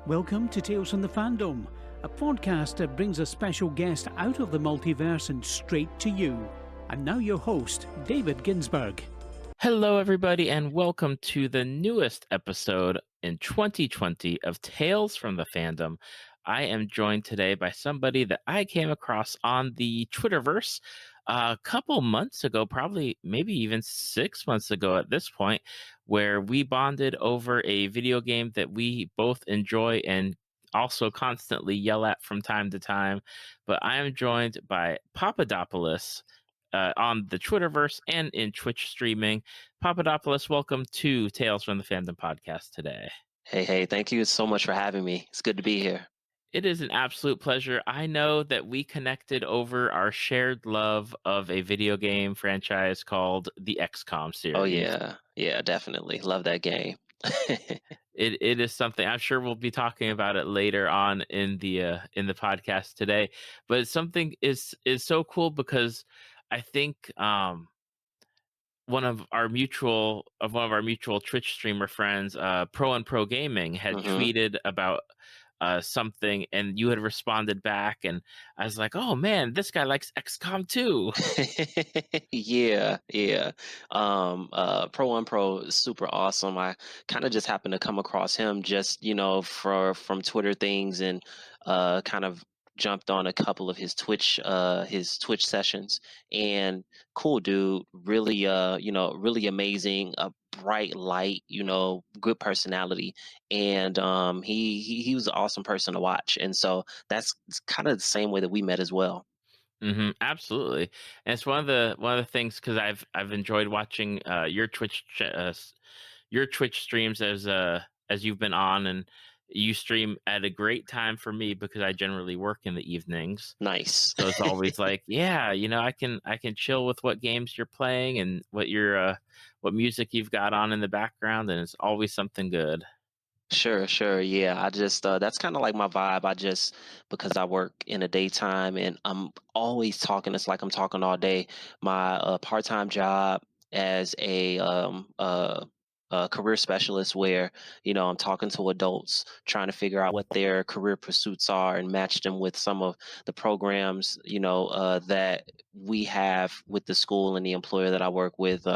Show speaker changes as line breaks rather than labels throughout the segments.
Welcome to Tales from the Fandom, a podcast that brings a special guest out of the multiverse and straight to you. And now your host, David Ginsburg.
Hello, everybody, and welcome to the newest episode in 2020 of Tales from the Fandom. I am joined today by somebody that I came across on the Twitterverse a couple months ago, probably maybe even 6 months ago at this point, where we bonded over a video game that we both enjoy and also constantly yell at from time to time. But I am joined by Pappadopolis on the Twitterverse and in Twitch streaming. Pappadopolis, welcome to Tales from the Fandom podcast today.
Hey, thank you so much for having me. It's good to be here.
It is an absolute pleasure. I know that we connected over our shared love of a video game franchise called the XCOM series.
Oh, yeah, definitely. Love that game.
It is something I'm sure we'll be talking about it later on in the podcast today. But it's something is so cool because I think one of our mutual Twitch streamer friends, Pro Gaming, had tweeted about something, and you had responded back, and I was like, "Oh man, this guy likes XCOM too."
Yeah. Pro is super awesome. I kind of just happened to come across him just from Twitter things, and kind of jumped on a couple of his Twitch sessions, and cool dude, really really amazing, a bright light, good personality, and he was an awesome person to watch, and so that's kind of the same way that we met as well.
Absolutely, and it's one of the things, because I've enjoyed watching your Twitch streams as you've been on, and you stream at a great time for me because I generally work in the evenings.
Nice.
So it's always like, yeah, I can chill with what games you're playing and what music you've got on in the background, and it's always something good.
Sure. Yeah, I just that's kind of like my vibe. Because I work in the daytime and I'm always talking. It's like I'm talking all day. My part-time job as a career specialist, where I'm talking to adults, trying to figure out what their career pursuits are and match them with some of the programs that we have with the school and the employer that I work with,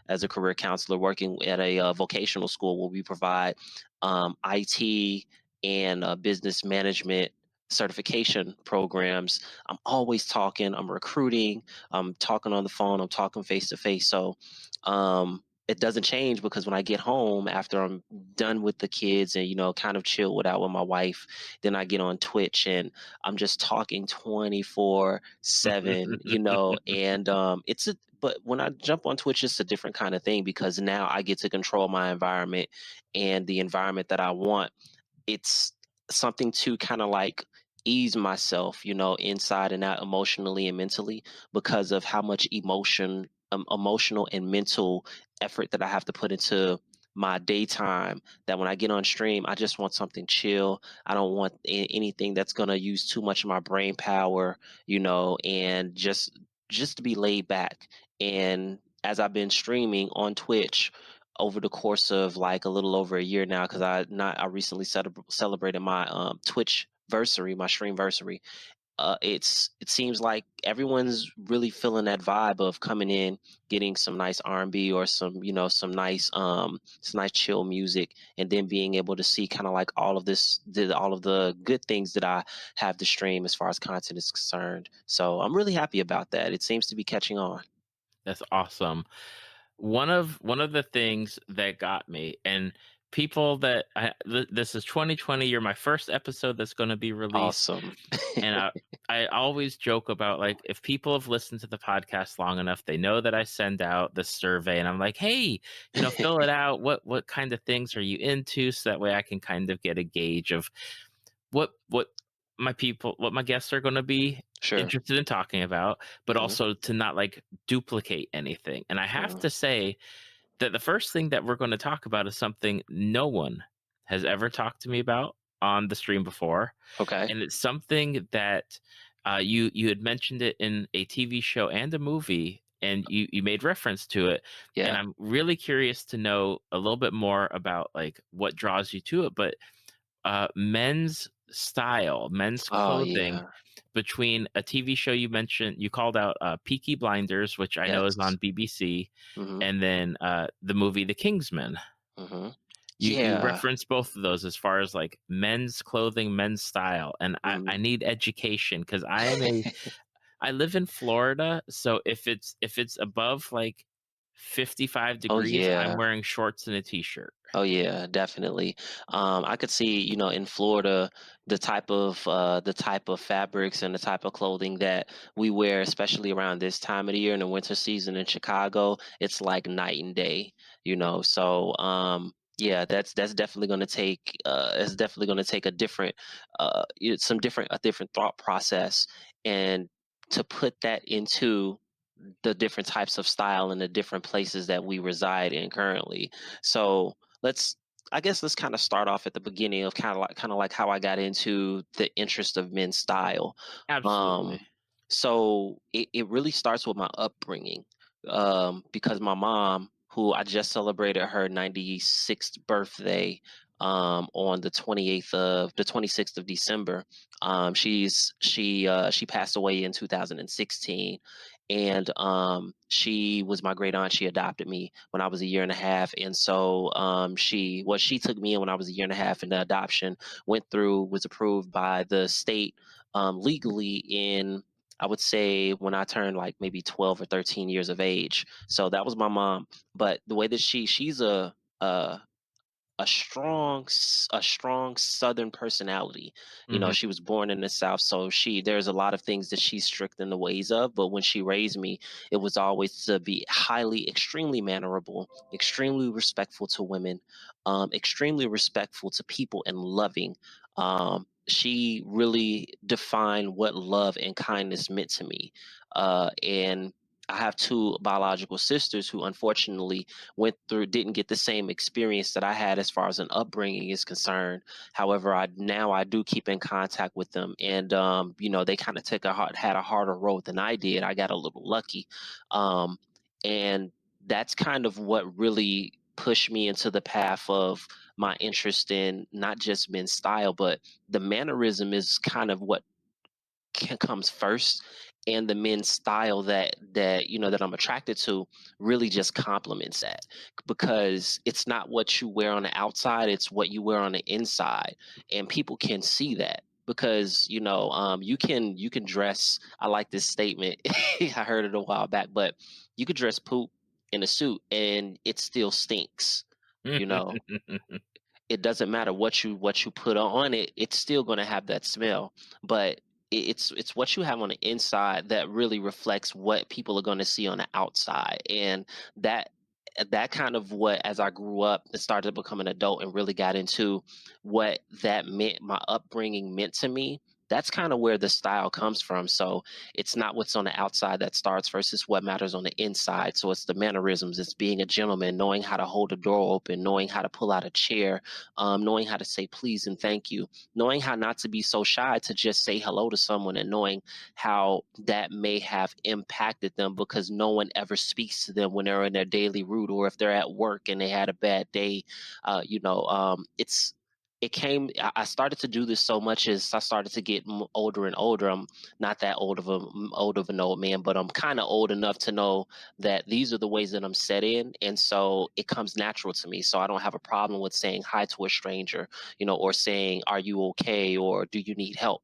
as a career counselor, working at a vocational school where we provide IT and business management certification programs. I'm always talking, I'm recruiting, I'm talking on the phone, I'm talking face to face. So it doesn't change, because when I get home after I'm done with the kids and kind of chill with my wife, then I get on Twitch and I'm just talking 24/7, and but when I jump on Twitch, it's a different kind of thing, because now I get to control my environment and the environment that I want. It's something to kind of like ease myself, inside and out, emotionally and mentally, because of how much emotional and mental effort that I have to put into my daytime, that when I get on stream, I just want something chill. I don't want anything that's going to use too much of my brain power, and just to be laid back. And as I've been streaming on Twitch over the course of like a little over a year now, because I recently celebrated my Twitch versary, my stream versary. It seems like everyone's really feeling that vibe of coming in, getting some nice R&B or some nice chill music, and then being able to see kind of like all of the good things that I have to stream as far as content is concerned. So I'm really happy about that. It seems to be catching on.
That's awesome. One of the things that got me, and people that this is 2020, you're my first episode that's going to be released.
Awesome.
And I always joke about, like, if people have listened to the podcast long enough, they know that I send out the survey and I'm like, hey, fill it out. What kind of things are you into? So that way I can kind of get a gauge of what my guests are going to be interested in talking about, but also to not like duplicate anything. And I have to say that the first thing that we're going to talk about is something no one has ever talked to me about on the stream before.
Okay.
And it's something that you had mentioned it in a TV show and a movie, and you made reference to it.
Yeah.
And I'm really curious to know a little bit more about like what draws you to it. But men's style, men's
Oh
clothing
yeah.
between a TV show you mentioned. You called out Peaky Blinders, which I know is
Yes.
on BBC,
Mhm.
and then the movie The Kingsman.
Mhm.
You
Yeah.
reference both of those as far as like men's clothing, men's style, and I
Mhm.
need education because I live in Florida, so if it's above like 55
Oh
degrees, I'm
yeah.
wearing shorts and a t-shirt.
Oh yeah, definitely. I could see, in Florida, the type of fabrics and the type of clothing that we wear, especially around this time of the year in the winter season in Chicago. It's like night and day. So yeah, that's definitely going to take it's definitely going to take a different a different thought process, and to put that into the different types of style in the different places that we reside in currently. So let's I guess let's kind of start off at the beginning of kind of like how I got into the interest of men's style.
Absolutely.
Um, so it really starts with my upbringing, because my mom, who I just celebrated her 96th birthday on the 26th of December. She passed away in 2016, and she was my great aunt. She adopted me when I was a year and a half, and so she took me in when I was a year and a half, and the adoption was approved by the state legally in, I would say, when I turned like maybe 12 or 13 years of age. So that was my mom. But the way that she's a a strong southern personality.
Hmm.
She was born in the south, so there's a lot of things that she's strict in the ways of, but when she raised me, it was always to be highly, extremely mannerable, extremely respectful to women, extremely respectful to people, and loving. She really defined what love and kindness meant to me, and I have two biological sisters who unfortunately didn't get the same experience that I had as far as an upbringing is concerned. However, I do keep in contact with them, and they kind of had a harder road than I did. I got a little lucky, um, and that's kind of what really pushed me into the path of my interest in not just men's style, but the mannerism is kind of what comes first, and the men's style that I'm attracted to really just complements that, because it's not what you wear on the outside, it's what you wear on the inside, and people can see that, because you can dress. I like this statement. I heard it a while back, but you could dress poop in a suit and it still stinks. you know it doesn't matter what you put on it, it's still going to have that smell. But it's what you have on the inside that really reflects what people are going to see on the outside. And that that kind of what, as I grew up and started to become an adult and really got into what that meant, my upbringing meant to me, that's kind of where the style comes from. So it's not what's on the outside that starts first, it's what matters on the inside. So it's the mannerisms, it's being a gentleman, knowing how to hold a door open, knowing how to pull out a chair, knowing how to say please and thank you, knowing how not to be so shy to just say hello to someone, and knowing how that may have impacted them because no one ever speaks to them when they're in their daily route, or if they're at work and they had a bad day. I started to do this so much as I started to get older and older. I'm not that old of an old man, but I'm kind of old enough to know that these are the ways that I'm set in, and so it comes natural to me. So I don't have a problem with saying hi to a stranger, or saying, "Are you okay?" or "Do you need help?"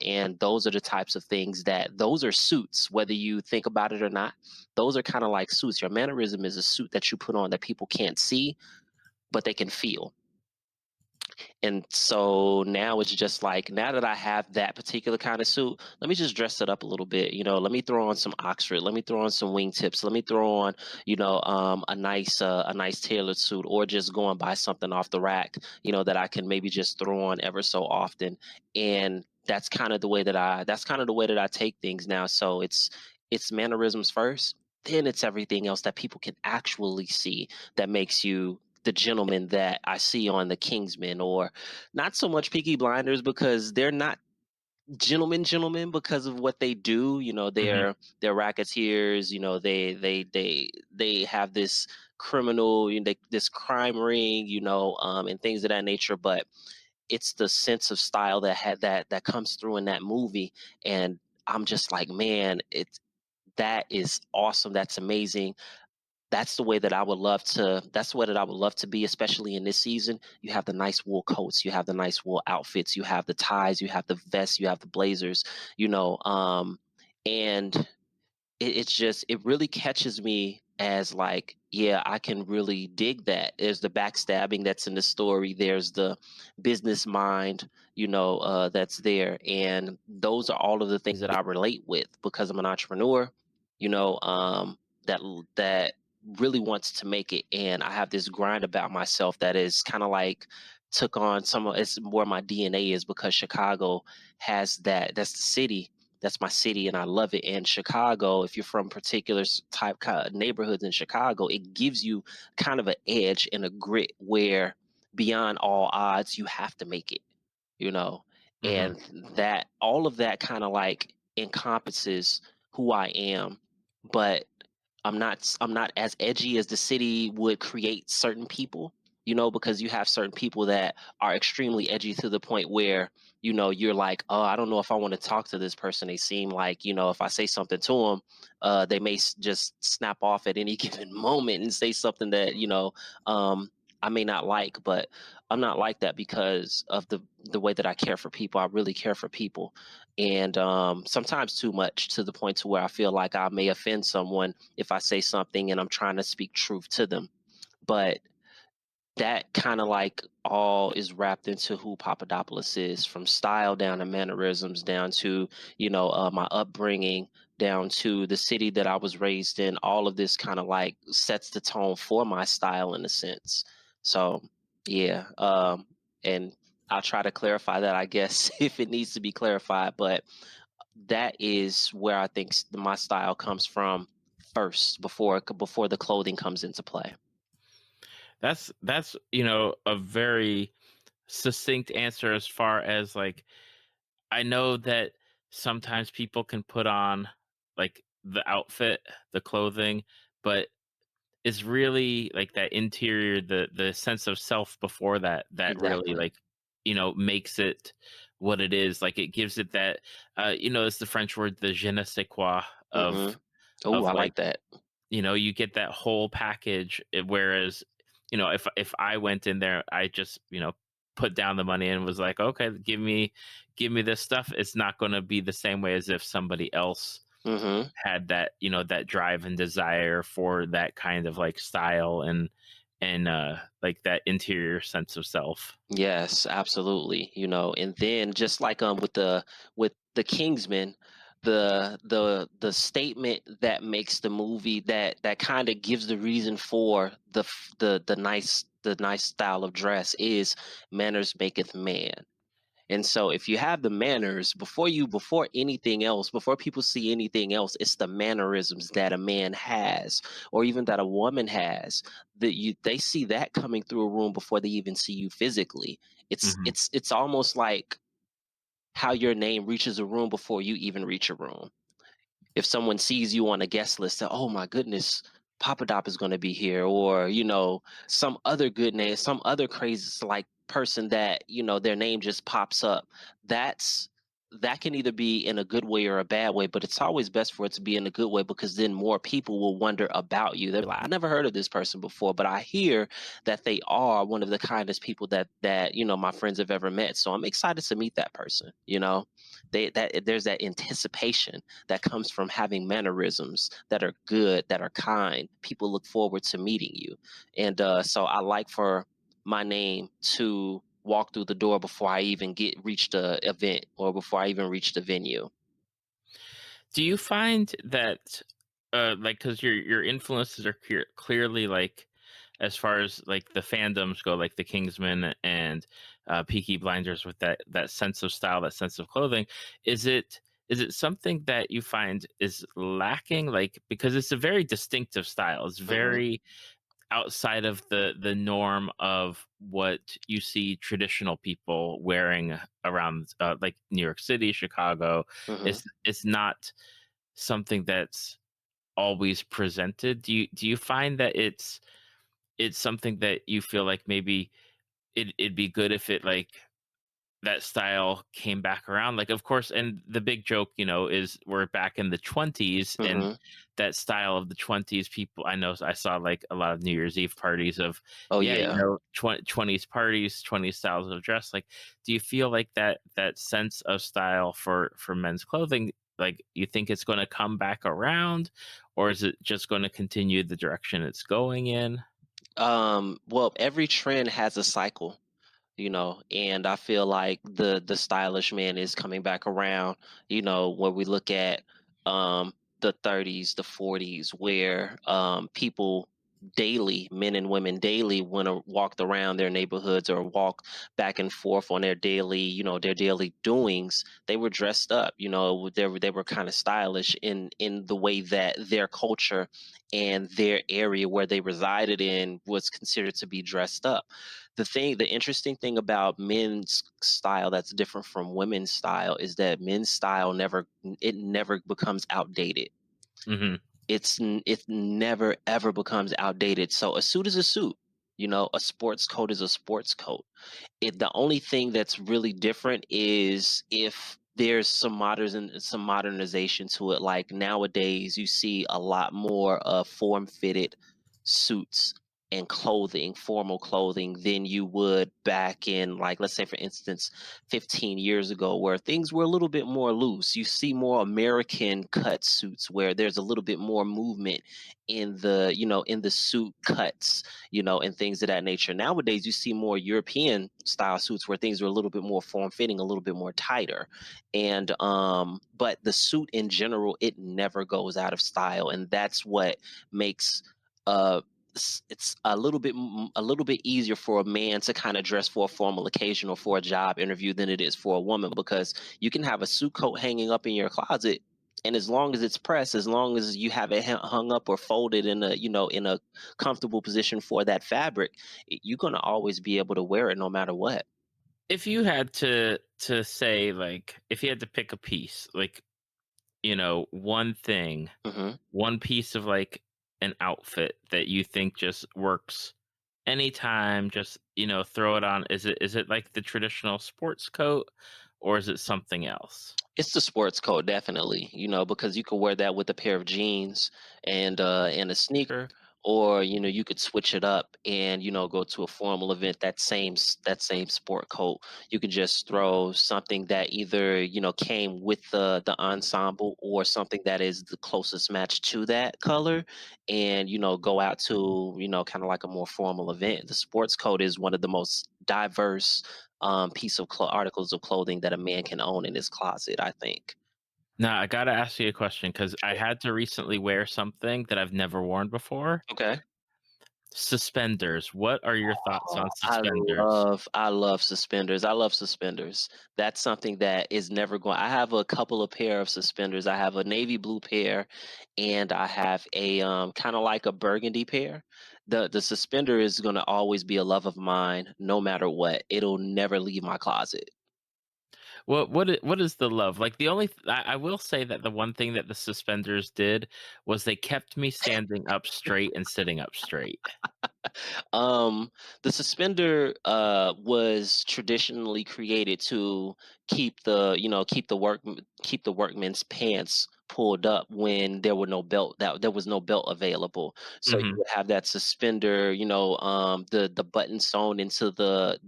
And those are the types of things those are suits, whether you think about it or not. Those are kind of like suits. Your mannerism is a suit that you put on that people can't see, but they can feel. And so now it's just like, now that I have that particular kind of suit, let me just dress it up a little bit. Let me throw on some Oxford. Let me throw on some wingtips. Let me throw on, a nice tailored suit, or just go and buy something off the rack, that I can maybe just throw on ever so often. And that's kind of the way that I take things now. So it's mannerisms first, then it's everything else that people can actually see that makes you the gentleman that I see on the Kingsmen, or not so much Peaky Blinders, because they're not gentlemen because of what they do.
Hmm.
They're racketeers. They have this criminal, this crime ring, and things of that nature. But it's the sense of style that comes through in that movie, and I'm just like, man, that is awesome. That's amazing. That's the way that I would love to be, especially in this season. You have the nice wool coats, you have the nice wool outfits, you have the ties, you have the vests, you have the blazers, and it's just, it really catches me as like, yeah, I can really dig that. There's the backstabbing that's in the story. There's the business mind, that's there, and those are all of the things that I relate with because I'm an entrepreneur, you know, um, that really wants to make it, and I have this grind about myself that is kind of like took on some of it's where my DNA is because Chicago has that. That's the city, that's my city, and I love it. And Chicago, if you're from particular type kind of neighborhoods in Chicago, it gives you kind of an edge and a grit where beyond all odds you have to make it, you know.
Hmm.
And that all of that kind of like encompasses who I am, but I'm not as edgy as the city would create certain people, because you have certain people that are extremely edgy to the point where, you're like, oh, I don't know if I want to talk to this person. They seem like, if I say something to them, they may just snap off at any given moment and say something that, I may not like. But I'm not like that because of the way that I care for people. I really care for people, and sometimes too much, to the point to where I feel like I may offend someone if I say something and I'm trying to speak truth to them. But that kind of like all is wrapped into who Papadopoulos is, from style down to mannerisms, down to my upbringing, down to the city that I was raised in. All of this kind of like sets the tone for my style in a sense. So yeah, and I'll try to clarify that, I guess, if it needs to be clarified. But that is where I think my style comes from first, before the clothing comes into play.
That's a very succinct answer as far as like I know that sometimes people can put on like the outfit, the clothing, but it's really like that interior, the sense of self before that really
Exactly.
like makes it what it is. Like it gives it that it's the French word the je ne sais quoi
Mm-hmm.
of
Oh, I
like
like that.
you get that whole package, whereas if I went in there, I just put down the money and was like, okay, give me this stuff. It's not going to be the same way as if somebody else
Mm-hmm.
had that that drive and desire for that kind of like style and like that interior sense of self.
Yes, absolutely. And then just like with the Kingsman, the statement that makes the movie, that kind of gives the reason for the nice style of dress is manners maketh man. And so if you have the manners before anything else, before people see anything else, it's the mannerisms that a man has, or even that a woman has, that they see that coming through a room before they even see you physically. It's
Hmm.
it's it's almost like how your name reaches a room before you even reach a room. If someone sees you on a guest list, say, "Oh my goodness, Papa Dop is going to be here," or some other good name, some other crazy like person that their name just pops up. That's that can either be in a good way or a bad way, but it's always best for it to be in a good way, because then more people will wonder about you. They're like, "I never heard of this person before, but I hear that they are one of the kindest people that my friends have ever met. So I'm excited to meet that person." There's that anticipation that comes from having mannerisms that are good, that are kind. People look forward to meeting you. And so I like for my name to walk through the door before I even reach the event, or before I even reach the venue.
Do you find that like because your influences are clearly like as far as like the fandoms go, like the Kingsman and Peaky Blinders, with that sense of style, that sense of clothing, is it something that you find is lacking? Like because it's a very distinctive style, it's
Hmm.
very outside of the norm of what you see traditional people wearing around like New York City, Chicago.
Hmm.
It's not something that's always presented. Do you find that it's something that you feel like maybe it'd be good if it like that style came back around. Like, of course, and the big joke, is we're back in the 20s, and
Hmm.
that style of the 20s, people, I know, I saw like a lot of New Year's Eve parties of,
Oh
yeah,
yeah.
20s parties, 20s styles of dress. Like, do you feel like that sense of style for men's clothing, like, you think it's going to come back around, or is it just going to continue the direction it's going in?
Well, every trend has a cycle, and I feel like the stylish man is coming back around, when we look at the 30s, the 40s, where people daily, men and women daily, when walked around their neighborhoods or walk back and forth on their daily doings, they were dressed up, they were kind of stylish in the way that their culture and their area where they resided in was considered to be dressed up. The interesting thing about men's style that's different from women's style is that men's style never becomes outdated.
Hmm.
It never ever becomes outdated. So a suit is a suit. A sports coat is a sports coat. The only thing that's really different is if there's some modernization to it. Like nowadays, you see a lot more form fitted suits and clothing, formal clothing, than you would back in, like, let's say, for instance, 15 years ago, where things were a little bit more loose. You see more American cut suits where there's a little bit more movement in the suit cuts, and things of that nature. Nowadays, you see more European style suits where things are a little bit more form fitting, a little bit more tighter. But the suit in general, it never goes out of style, and that's what makes uh it's a little bit easier for a man to kind of dress for a formal occasion or for a job interview than it is for a woman, because you can have a suit coat hanging up in your closet, and as long as it's pressed, as long as you have it hung up or folded in a comfortable position for that fabric, you're going to always be able to wear it no matter what.
If you had to say, like, if you had to pick a piece, like, one thing,
Hmm.
one piece of, like, an outfit that you think just works anytime, just, throw it on. Is it like the traditional sports coat, or is it something else?
It's the sports coat, definitely, because you could wear that with a pair of jeans and a sneaker, or you could switch it up and go to a formal event. That same sport coat, you could just throw something that either came with the ensemble, or something that is the closest match to that color, and go out to kind of like a more formal event. The sports coat is one of the most diverse articles of clothing that a man can own in his closet, I think.
Now, I gotta ask you a question because I had to recently wear something that I've never worn before.
Okay.
Suspenders. What are your thoughts
Oh,
on
I
suspenders?
love I love suspenders. I love suspenders. That's something that is never going. I have a couple of pair of suspenders. I have a navy blue pair, and I have a kind of like a burgundy pair. The suspender is going to always be a love of mine, no matter what. It'll never leave my closet.
What is the love? Like, the only I will say that the one thing that the suspenders did was they kept me standing up straight and sitting up straight.
Um, the suspender was traditionally created to keep the workman's pants pulled up when there was no belt available. So you
Mhm.
would have that suspender, the button sewn into the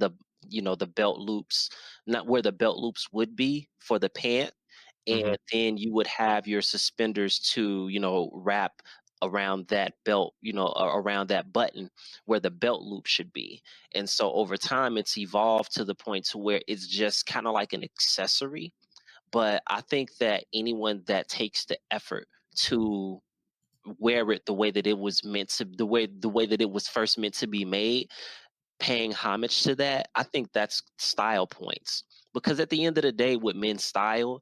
belt loops, not where the belt loops would be for the pant,
Mhm.
and then you would have your suspenders to wrap around that belt, around that button where the belt loop should be. And so over time it's evolved to the point to where it's just kind of like an accessory. But I think that anyone that takes the effort to wear it the way that it was meant to, the way that it was first meant to be made, paying homage to that, I think that's style points. Because at the end of the day, with men's style,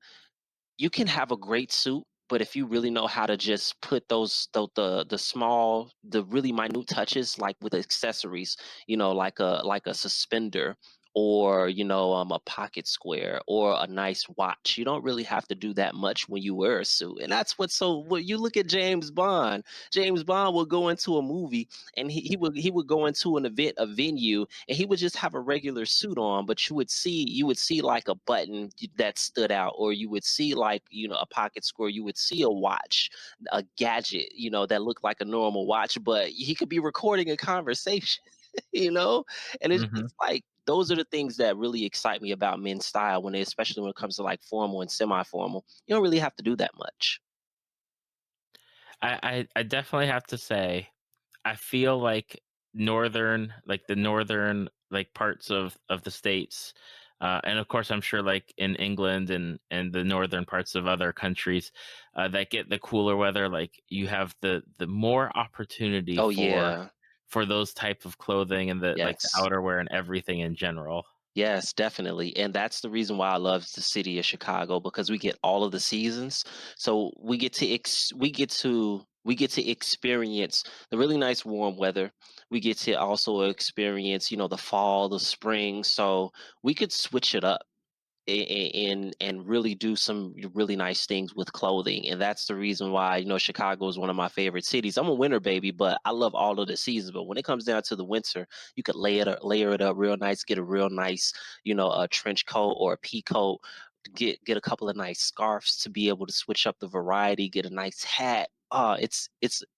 you can have a great suit, but if you really know how to just put the small, the really minute touches, like with accessories, like a suspender or a pocket square or a nice watch. You don't really have to do that much when you wear a suit, and that's what's so. When you look at James Bond, James Bond will go into a movie and he would go into an event, a venue, and he would just have a regular suit on, but you would see like a button that stood out, or you would see like a pocket square, you would see a watch, a gadget, that looked like a normal watch, but he could be recording a conversation. you know and
Hmm.
it's like those are the things that really excite me about men's style, especially when it comes to like formal and semi-formal. You don't really have to do that much.
I definitely have to say, I feel like the northern like parts of the states, and of course, I'm sure like in England and the northern parts of other countries that get the cooler weather, like you have the more opportunity
Oh yeah.
for those type of clothing and the
Yes.
outerwear and everything in general.
Yes, definitely. And that's the reason why I love the city of Chicago, because we get all of the seasons. So we get to experience the really nice warm weather. We get to also experience, the fall, the spring. So we could switch it up and really do some really nice things with clothing. And that's the reason why Chicago is one of my favorite cities. I'm a winter baby, but I love all of the seasons. But when it comes down to the winter, you could layer it up real nice, get a real nice a trench coat or a pea coat, get a couple of nice scarves to be able to switch up the variety, get a nice hat. It's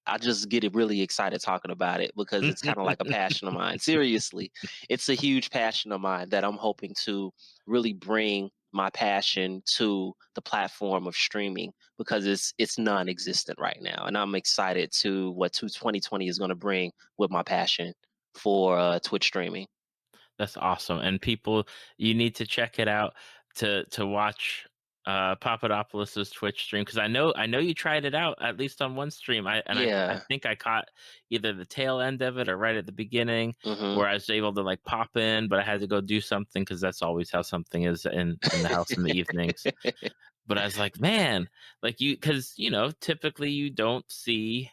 I just get it really excited talking about it, because it's kind of like a passion of mine. Seriously, it's a huge passion of mine that I'm hoping to really bring my passion to the platform of streaming, because it's non-existent right now, and I'm excited to what 2020 is going to bring with my passion for Twitch streaming.
That's awesome. And people, you need to check it out to watch Papadopolis's Twitch stream, because I know you tried it out at least on one stream. I
Yeah.
think I caught either the tail end of it or right at the beginning,
Hmm.
where I was able to like pop in, but I had to go do something because that's always how something is in the house in the evenings. But I was like, man, like because typically you don't see,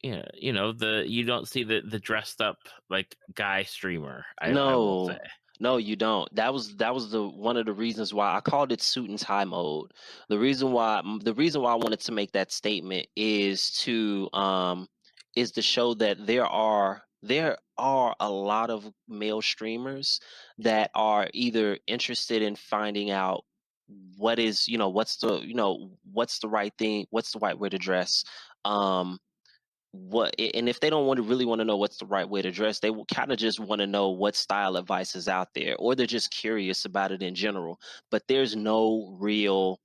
yeah, you don't see the dressed up like guy streamer. I will say.
No, no, you don't. That was the one of the reasons why I called it suit and tie mode. The reason why I wanted to make that statement is to show that there are a lot of male streamers that are either interested in finding out what's the right thing, what's the right way to dress. Um and if they don't really want to know what's the right way to dress, they will kind of just want to know what style advice is out there, or they're just curious about it in general. But there's no real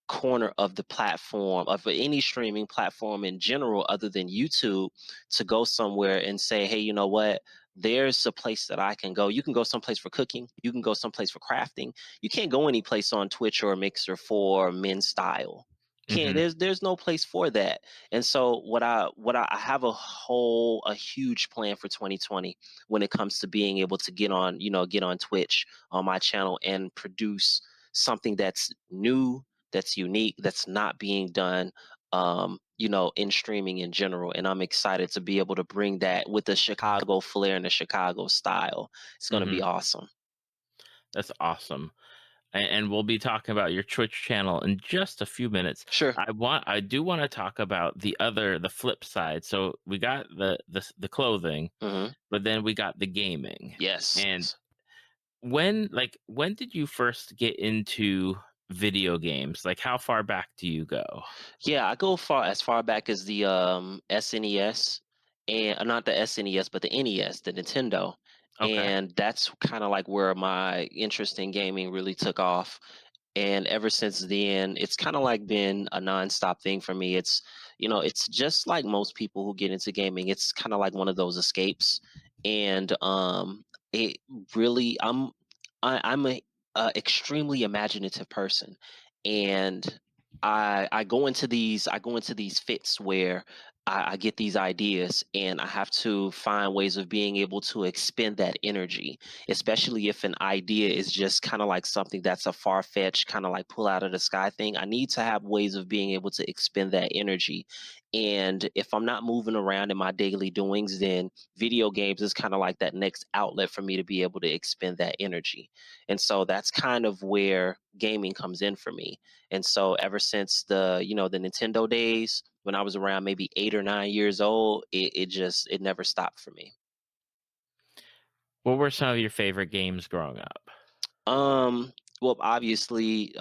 corner of the platform, of any streaming platform in general, other than YouTube, to go somewhere and say, hey, you know what, there's a place that I can go. You can go someplace for cooking, you can go someplace for crafting. You can't go any place on Twitch or Mixer for men's style. Can't
Hmm.
there's no place for that. And so I have a huge plan for 2020 when it comes to being able to get on Twitch on my channel and produce something that's new, that's unique, that's not being done, in streaming in general. And I'm excited to be able to bring that with the Chicago flair and the Chicago style. It's going to be
Hmm.
awesome.
That's awesome. And we'll be talking about your Twitch channel in just a few minutes.
Sure.
I do want to talk about the flip side. So we got the clothing,
Hmm.
but then we got the gaming.
Yes.
And when did you first get into video games? Like how far back do you go?
Yeah, I go as far back as the SNES, and not the SNES, but the NES, the Nintendo.
Okay.
And that's kind of like where my interest in gaming really took off. And ever since then, it's kind of like been a nonstop thing for me. It's just like most people who get into gaming. It's kind of like one of those escapes. And it really, I'm a extremely imaginative person, and I go into these fits where I get these ideas and I have to find ways of being able to expend that energy, especially if an idea is just kind of like something that's a far fetched, kind of like pull out of the sky thing. I need to have ways of being able to expend that energy. And if I'm not moving around in my daily doings, then video games is kind of like that next outlet for me to be able to expend that energy. And so that's kind of where gaming comes in for me. And so ever since the Nintendo days, when I was around maybe 8 or 9 years old, it never stopped for me.
What were some of your favorite games growing up?
Um, well, obviously,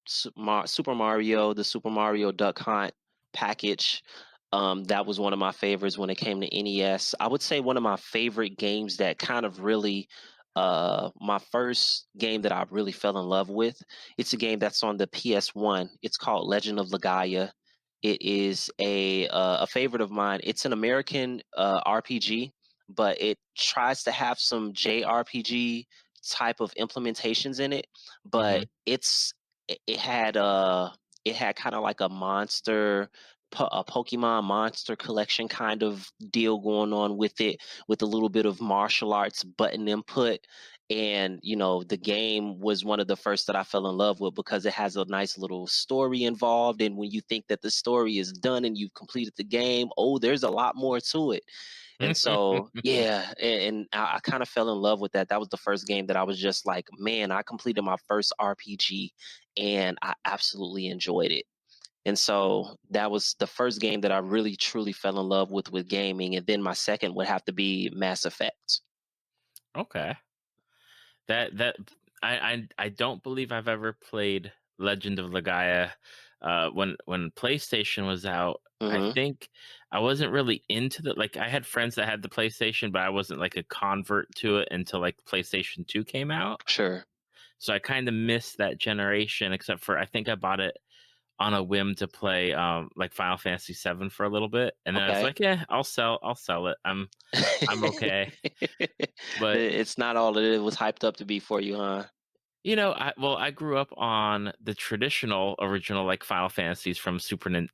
Super Mario, the Super Mario Duck Hunt package, that was one of my favorites when it came to NES. I would say one of my favorite games that kind of really, my first game that I really fell in love with. It's a game that's on the PS1. It's called Legend of Legaia. It is a favorite of mine. It's an American RPG, but it tries to have some JRPG type of implementations in it,
Hmm.
but it had kind of like a a Pokemon monster collection kind of deal going on with it, with a little bit of martial arts button input. And the game was one of the first that I fell in love with because it has a nice little story involved. And when you think that the story is done and you've completed the game, oh, there's a lot more to it. And so, yeah, and I kind of fell in love with that. That was the first game that I was just like, man, I completed my first RPG and I absolutely enjoyed it. And so that was the first game that I really truly fell in love with gaming. And then my second would have to be Mass Effect.
Okay. That I don't believe I've ever played Legend of Legaia. When PlayStation was out, I
Hmm.
think I wasn't really into the like. I had friends that had the PlayStation, but I wasn't like a convert to it until like PlayStation 2 came out.
Sure.
So I kind of missed that generation, except for I think I bought it on a whim to play like Final Fantasy 7 for a little bit, and then I was
Okay.
like, yeah, I'll sell it. I'm okay. But
It's not all that it was hyped up to be for you, huh?
I grew up on the traditional original like Final Fantasies from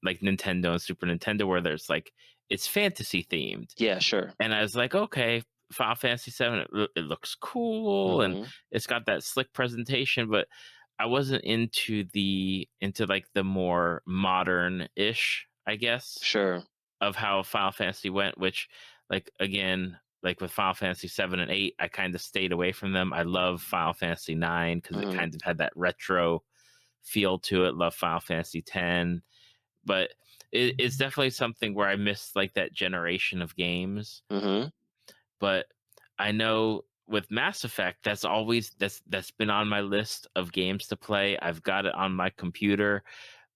like Nintendo and Super Nintendo, where there's like it's fantasy themed,
Yeah, sure.
and I was like, okay, Final Fantasy 7, it looks cool, and
Hmm.
it's got that slick presentation, but I wasn't into like the more modern ish, I guess,
Sure.
of how Final Fantasy went, which, like, again, like with Final Fantasy 7 and 8, I kind of stayed away from them. I love Final Fantasy 9 because it
Hmm.
kind of had that retro feel to it. Love Final Fantasy 10, but it's definitely something where I missed like that generation of games.
Hmm.
But I know with Mass Effect, that's been on my list of games to play. I've got it on my computer,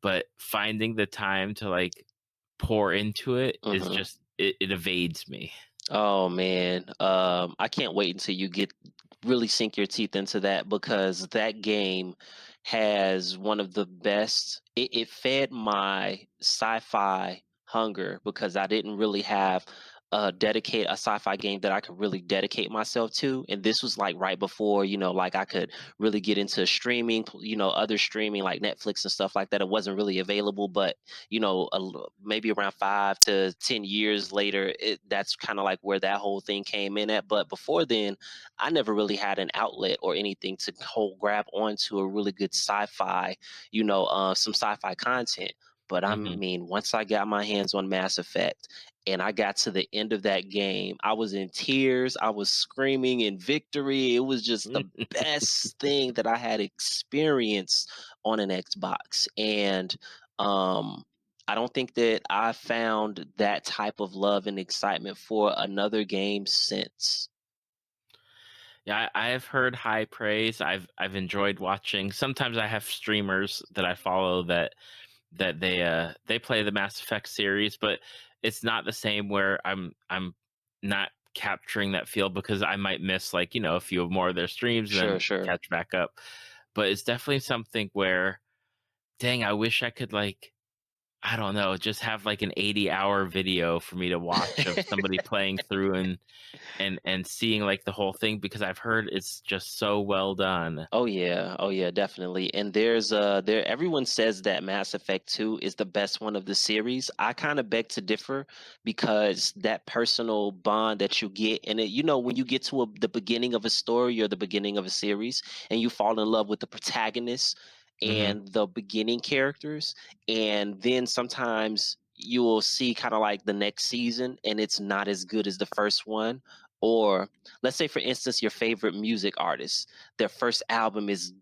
but finding the time to like pour into it is
Hmm.
just it evades me.
Oh man, I can't wait until you get really sink your teeth into that because that game has one of the best. It fed my sci-fi hunger because I didn't really have a sci-fi game that I could really dedicate myself to, and this was like right before like I could really get into streaming, other streaming like Netflix and stuff like that. It wasn't really available, but maybe around 5 to 10 years later, that's kind of like where that whole thing came in at. But before then, I never really had an outlet or anything to grab onto a really good sci-fi, some sci-fi content. But I
Hmm.
mean, once I got my hands on Mass Effect and I got to the end of that game, I was in tears. I was screaming in victory. It was just the best thing that I had experienced on an Xbox. And um I don't think that I found that type of love and excitement for another game since.
Yeah, I have heard high praise. I've enjoyed watching. Sometimes I have streamers that I follow that they play the Mass Effect series, but it's not the same where I'm not capturing that feel because I might miss like a few more of their streams and
Sure,
then
sure.
catch back up. But it's definitely something where, dang, I wish I could like I don't know, just have like an 80-hour video for me to watch of somebody playing through and seeing like the whole thing because I've heard it's just so well done.
Oh yeah, definitely. And there everyone says that Mass Effect 2 is the best one of the series. I kind of beg to differ because that personal bond that you get in it, when you get to the beginning of a story or the beginning of a series and you fall in love with the protagonist
Hmm.
and the beginning characters, and then sometimes you will see kind of like the next season and it's not as good as the first one. Or let's say for instance your favorite music artist, their first album is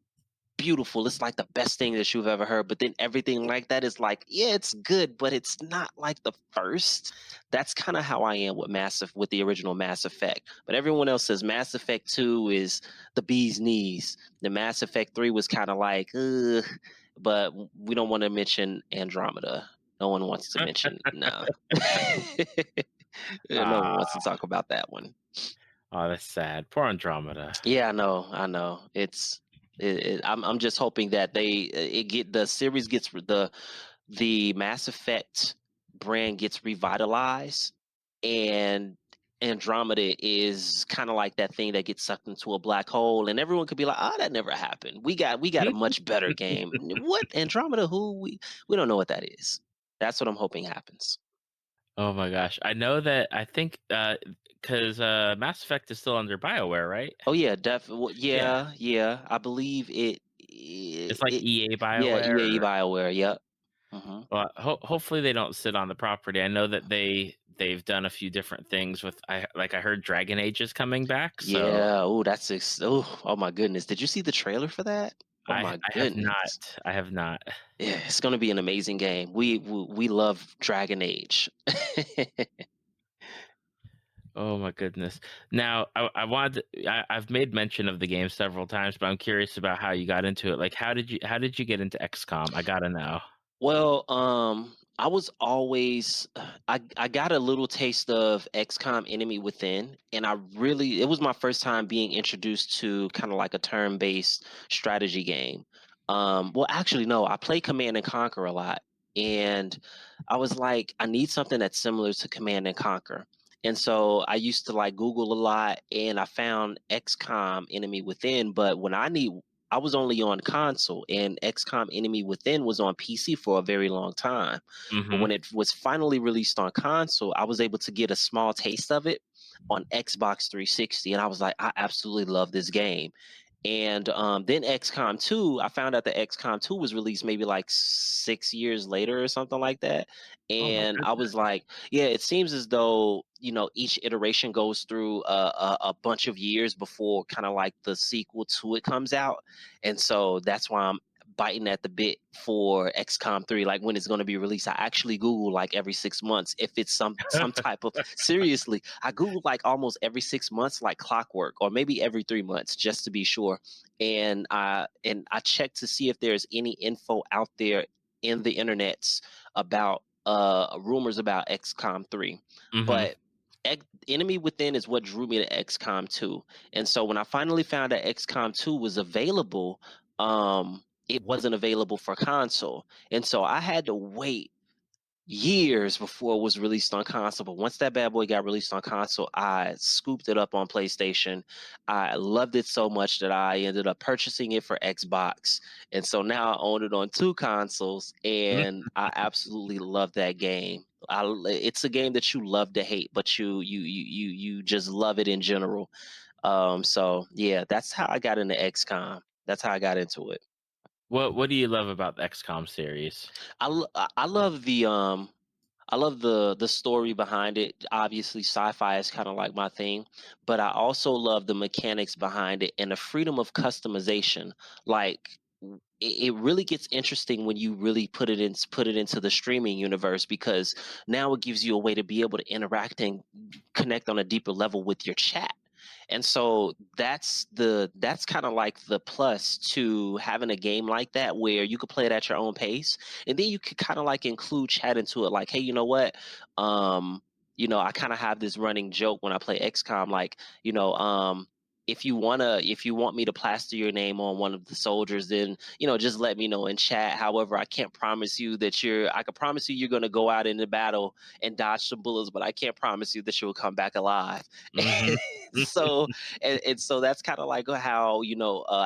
beautiful. It's like the best thing that you've ever heard. But then everything like that is like, yeah, it's good, but it's not like the first. That's kind of how I am with with the original Mass Effect. But everyone else says Mass Effect 2 is the bee's knees. The Mass Effect 3 was kind of like, ugh, but we don't want to mention Andromeda. No one wants to mention no. No one wants to
Ah,
talk about that one.
oh, that's sad. Poor Andromeda.
Yeah, I know. I'm just hoping that the series gets the Mass Effect brand gets revitalized, and Andromeda is kind of like that thing that gets sucked into a black hole, and everyone could be like, "Oh, that never happened. We got a much better game." What Andromeda? Who we don't know what that is. That's what I'm hoping happens.
Oh my gosh. I know that I think because Mass Effect is still under BioWare, right?
Oh yeah, definitely.
Yeah.
Yeah. I believe
It's like
it
EA
yeah, EA
BioWare.
BioWare. Yep. Hmm.
Well, hopefully they don't sit on the property. I know that they've done a few different things with I heard Dragon Age is coming back, so
Yeah. Oh, oh my goodness. Did you see the trailer for that? Oh my
I have
goodness.
not. I have not.
Yeah, it's going to be an amazing game. We love Dragon Age.
Oh my goodness. Now I wanted I've made mention of the game several times, but I'm curious about how you got into it. Like how did you get into XCOM? I gotta know.
Well, I was always I got a little taste of XCOM Enemy Within, and it was my first time being introduced to kind of like a turn-based strategy game. Well, actually, no, I play Command and Conquer a lot, and I was like, I need something that's similar to Command and Conquer. And so I used to like Google a lot, and I found XCOM Enemy Within. But I was only on console, and XCOM Enemy Within was on PC for a very long time. But
Mm-hmm.
when it was finally released on console, I was able to get a small taste of it on Xbox 360, and I was like, I absolutely love this game. And then XCOM 2, I found out that XCOM 2 was released maybe like 6 years later or something like that.
Oh my
And I
goodness.
was like, yeah, it seems as though, each iteration goes through a bunch of years before kind of like the sequel to it comes out. And so that's why I'm biting at the bit for XCOM 3, like when it's going to be released. I actually Google like every 6 months if it's some type of seriously. I Google like almost every 6 months, like clockwork, or maybe every 3 months, just to be sure. And I check to see if there's any info out there in the internets about rumors about XCOM 3.
Mm-hmm.
But Enemy Within is what drew me to XCOM 2. And so when I finally found that XCOM 2 was available, it wasn't available for console. And so I had to wait years before it was released on console. But once that bad boy got released on console, I scooped it up on PlayStation. I loved it so much that I ended up purchasing it for Xbox. And so now I own it on two consoles, and I absolutely love that game. It's a game that you love to hate, but you just love it in general. So yeah, that's how I got into XCOM. That's how I got into it.
What do you love about the XCOM series?
I love the story behind it. Obviously, sci-fi is kind of like my thing, but I also love the mechanics behind it and the freedom of customization. Like it really gets interesting when you really put it into the streaming universe, because now it gives you a way to be able to interact and connect on a deeper level with your chat. And so that's kind of like the plus to having a game like that, where you could play it at your own pace, and then you could kind of like include chat into it. Like, hey, you know what? Um, I kind of have this running joke when I play XCOM, like, you know, um, if you want me to plaster your name on one of the soldiers, then just let me know in chat. However, I can't promise you that I can promise you you're going to go out into battle and dodge some bullets, but I can't promise you that you'll come back alive.
Hmm.
So and so that's kind of like how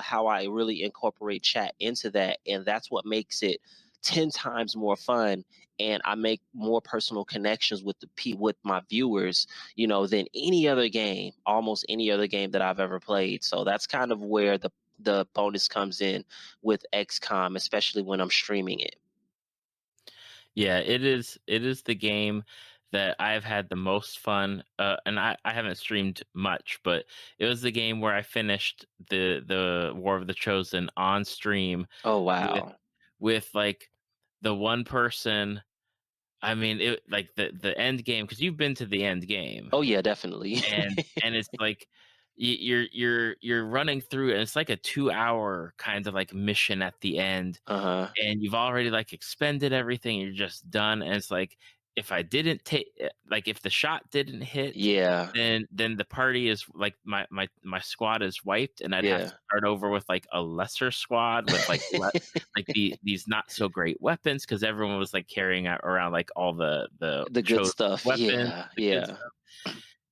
how I really incorporate chat into that, and that's what makes it 10 times more fun. And I make more personal connections with with my viewers, than any other game, almost any other game that I've ever played. So that's kind of where the bonus comes in with XCOM, especially when I'm streaming it.
Yeah, it is the game that I've had the most fun. And I haven't streamed much, but it was the game where I finished the War of the Chosen on stream
Oh
with
wow.
like the one person. I mean, it like the end game, because you've been to the end game,
Oh yeah, definitely.
and it's like you're running through, and it's like a 2 hour kind of like mission at the end,
Uh-huh.
and you've already like expended everything, you're just done, and it's like, if I didn't take, like, if the shot didn't hit,
Yeah.
then the party is like, my squad is wiped, and I'd have to
Yeah.
start over with like a lesser squad with like like these not so great weapons, because everyone was like carrying out around like all the
The good
chosen
stuff.
weapons,
Yeah.
the good
Yeah.
stuff.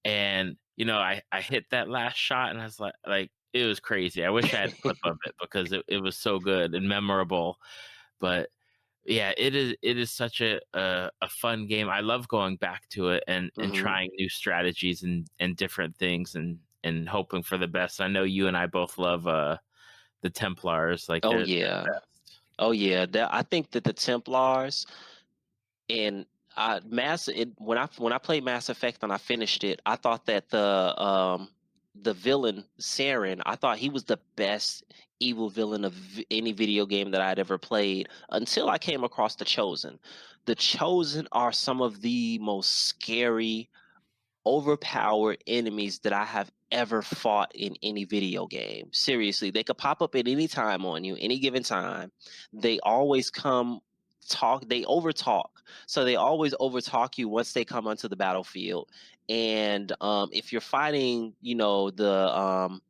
And I hit that last shot, and I was like, it was crazy. I wish I had a clip of it, because it was so good and memorable. But yeah, it is such a fun game. I love going back to it and
Hmm.
trying new strategies and different things, and hoping for the best. I know you and I both love the Templars, like
Oh
they're
yeah.
best.
Oh yeah. I think that the Templars and when I played Mass Effect and I finished it, I thought that the villain Saren, I thought he was the best evil villain of any video game that I'd ever played until I came across the Chosen. The Chosen are some of the most scary, overpowered enemies that I have ever fought in any video game. Seriously, they could pop up at any time on you, any given time. They always they overtalk. So they always overtalk you once they come onto the battlefield. And if you're fighting, the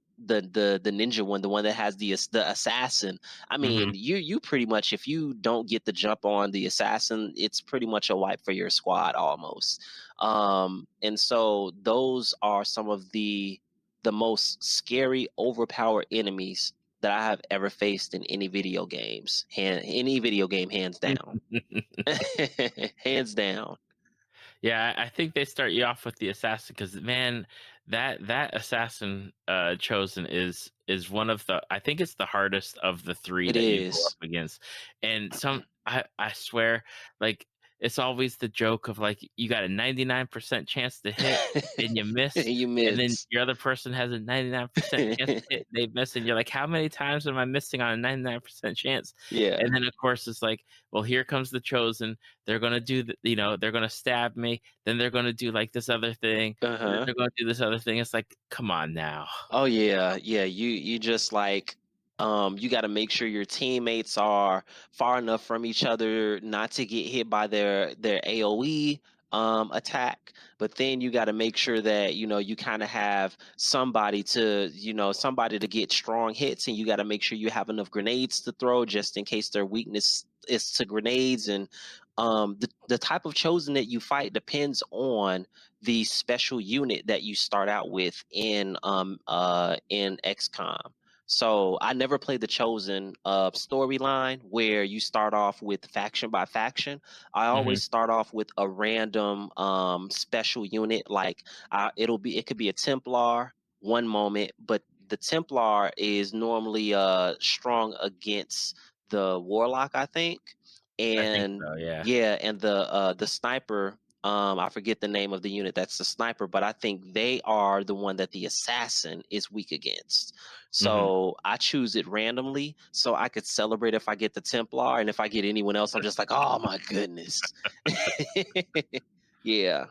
ninja one, the one that has the assassin, I mean,
Hmm.
you pretty much, if you don't get the jump on the assassin, it's pretty much a wipe for your squad almost. And so those are some of the most scary, overpowered enemies that I have ever faced in any video games. Any video game, hands down. Hands down.
Yeah, I think they start you off with the assassin, because man, that assassin chosen is one of the, I think it's the hardest of the three
It
that you go
is.
up against. And I swear, like, it's always the joke of like, you got a 99% chance to hit and you miss,
You
and then
miss.
your other person has a 99% chance to hit and they miss, and you're like, how many times am I missing on a 99% chance?
Yeah.
And then of course it's like, well, here comes the chosen, they're gonna do they're gonna stab me, then they're gonna do like this other thing, and then
Uh-huh.
they're gonna do this other thing. It's like, come on now.
Oh yeah, yeah. You just like you got to make sure your teammates are far enough from each other not to get hit by their AoE attack, but then you got to make sure that you kind of have somebody to get strong hits, and you got to make sure you have enough grenades to throw just in case their weakness is to grenades. And the type of chosen that you fight depends on the special unit that you start out with in XCOM. So I never played the Chosen storyline where you start off with faction by faction. I
Hmm.
always start off with a random special unit. Like it could be a Templar one moment, but the Templar is normally strong against the Warlock, I think.
I think
And
so, yeah.
yeah, and the sniper, I forget the name of the unit that's the sniper, but I think they are the one that the assassin is weak against.
Hmm.
So I choose it randomly so I could celebrate if I get the Templar, and if I get anyone else, I'm just like, oh my goodness. Yeah,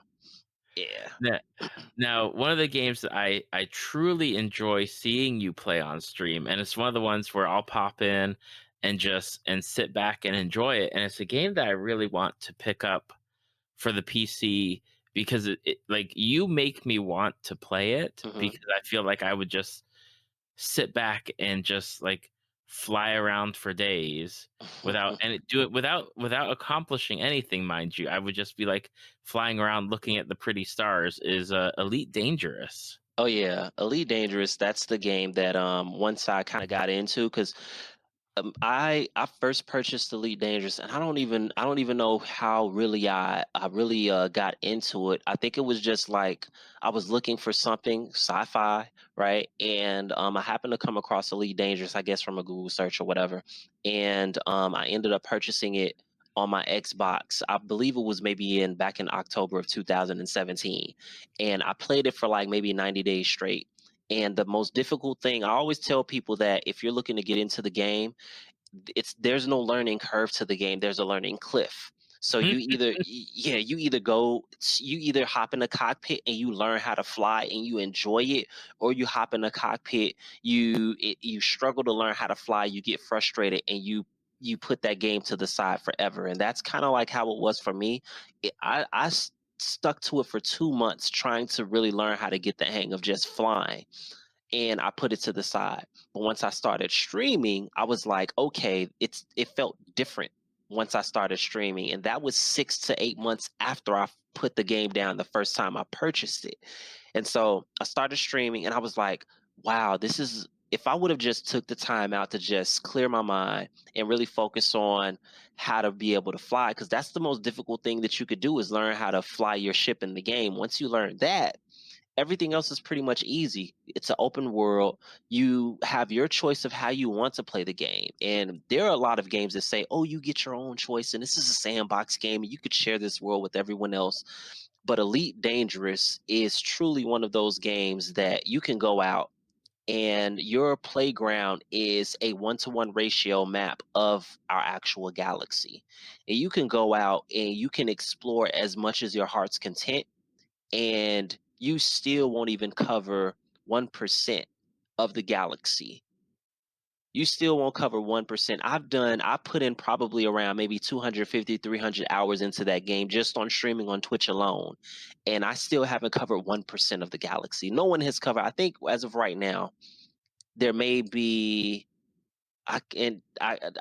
yeah.
Now, one of the games that I truly enjoy seeing you play on stream, and it's one of the ones where I'll pop in and sit back and enjoy it, and it's a game that I really want to pick up for the PC, because like, you make me want to play it,
Hmm.
because I feel like I would just sit back and just like fly around for days without accomplishing anything, mind you. I would just be like flying around looking at the pretty stars. Is Elite Dangerous?
Oh yeah, Elite Dangerous. That's the game that once I kind of got into because I first purchased Elite Dangerous, and I don't even know how really I really got into it. I think it was just like I was looking for something sci-fi, right? And I happened to come across Elite Dangerous, I guess from a Google search or whatever, and I ended up purchasing it on my Xbox. I believe it was maybe in back in October of 2017, and I played it for like maybe 90 days straight. And the most difficult thing, I always tell people that if you're looking to get into the game, there's no learning curve to the game. There's a learning cliff. So you either hop in the cockpit and you learn how to fly and you enjoy it, or you hop in the cockpit, you struggle to learn how to fly, you get frustrated, and you put that game to the side forever. And that's kind of like how it was for me. Stuck to it for 2 months trying to really learn how to get the hang of just flying, and I put it to the side. But once I started streaming, I was like, okay, it felt different once I started streaming. And that was 6 to 8 months after I put the game down the first time I purchased it. And so I started streaming and I was like, wow, this is if I would have just took the time out to just clear my mind and really focus on how to be able to fly, because that's the most difficult thing that you could do is learn how to fly your ship in the game. Once you learn that, everything else is pretty much easy. It's an open world. You have your choice of how you want to play the game. And there are a lot of games that say, oh, you get your own choice. And this is a sandbox game. And you could share this world with everyone else. But Elite Dangerous is truly one of those games that you can go out and your playground is a 1-to-1 ratio map of our actual galaxy. And you can go out and you can explore as much as your heart's content, and you still won't even cover 1% of the galaxy. You still won't cover 1%. I put in probably around maybe 250, 300 hours into that game just on streaming on Twitch alone. And I still haven't covered 1% of the galaxy. No one has covered, I think as of right now, there may be, I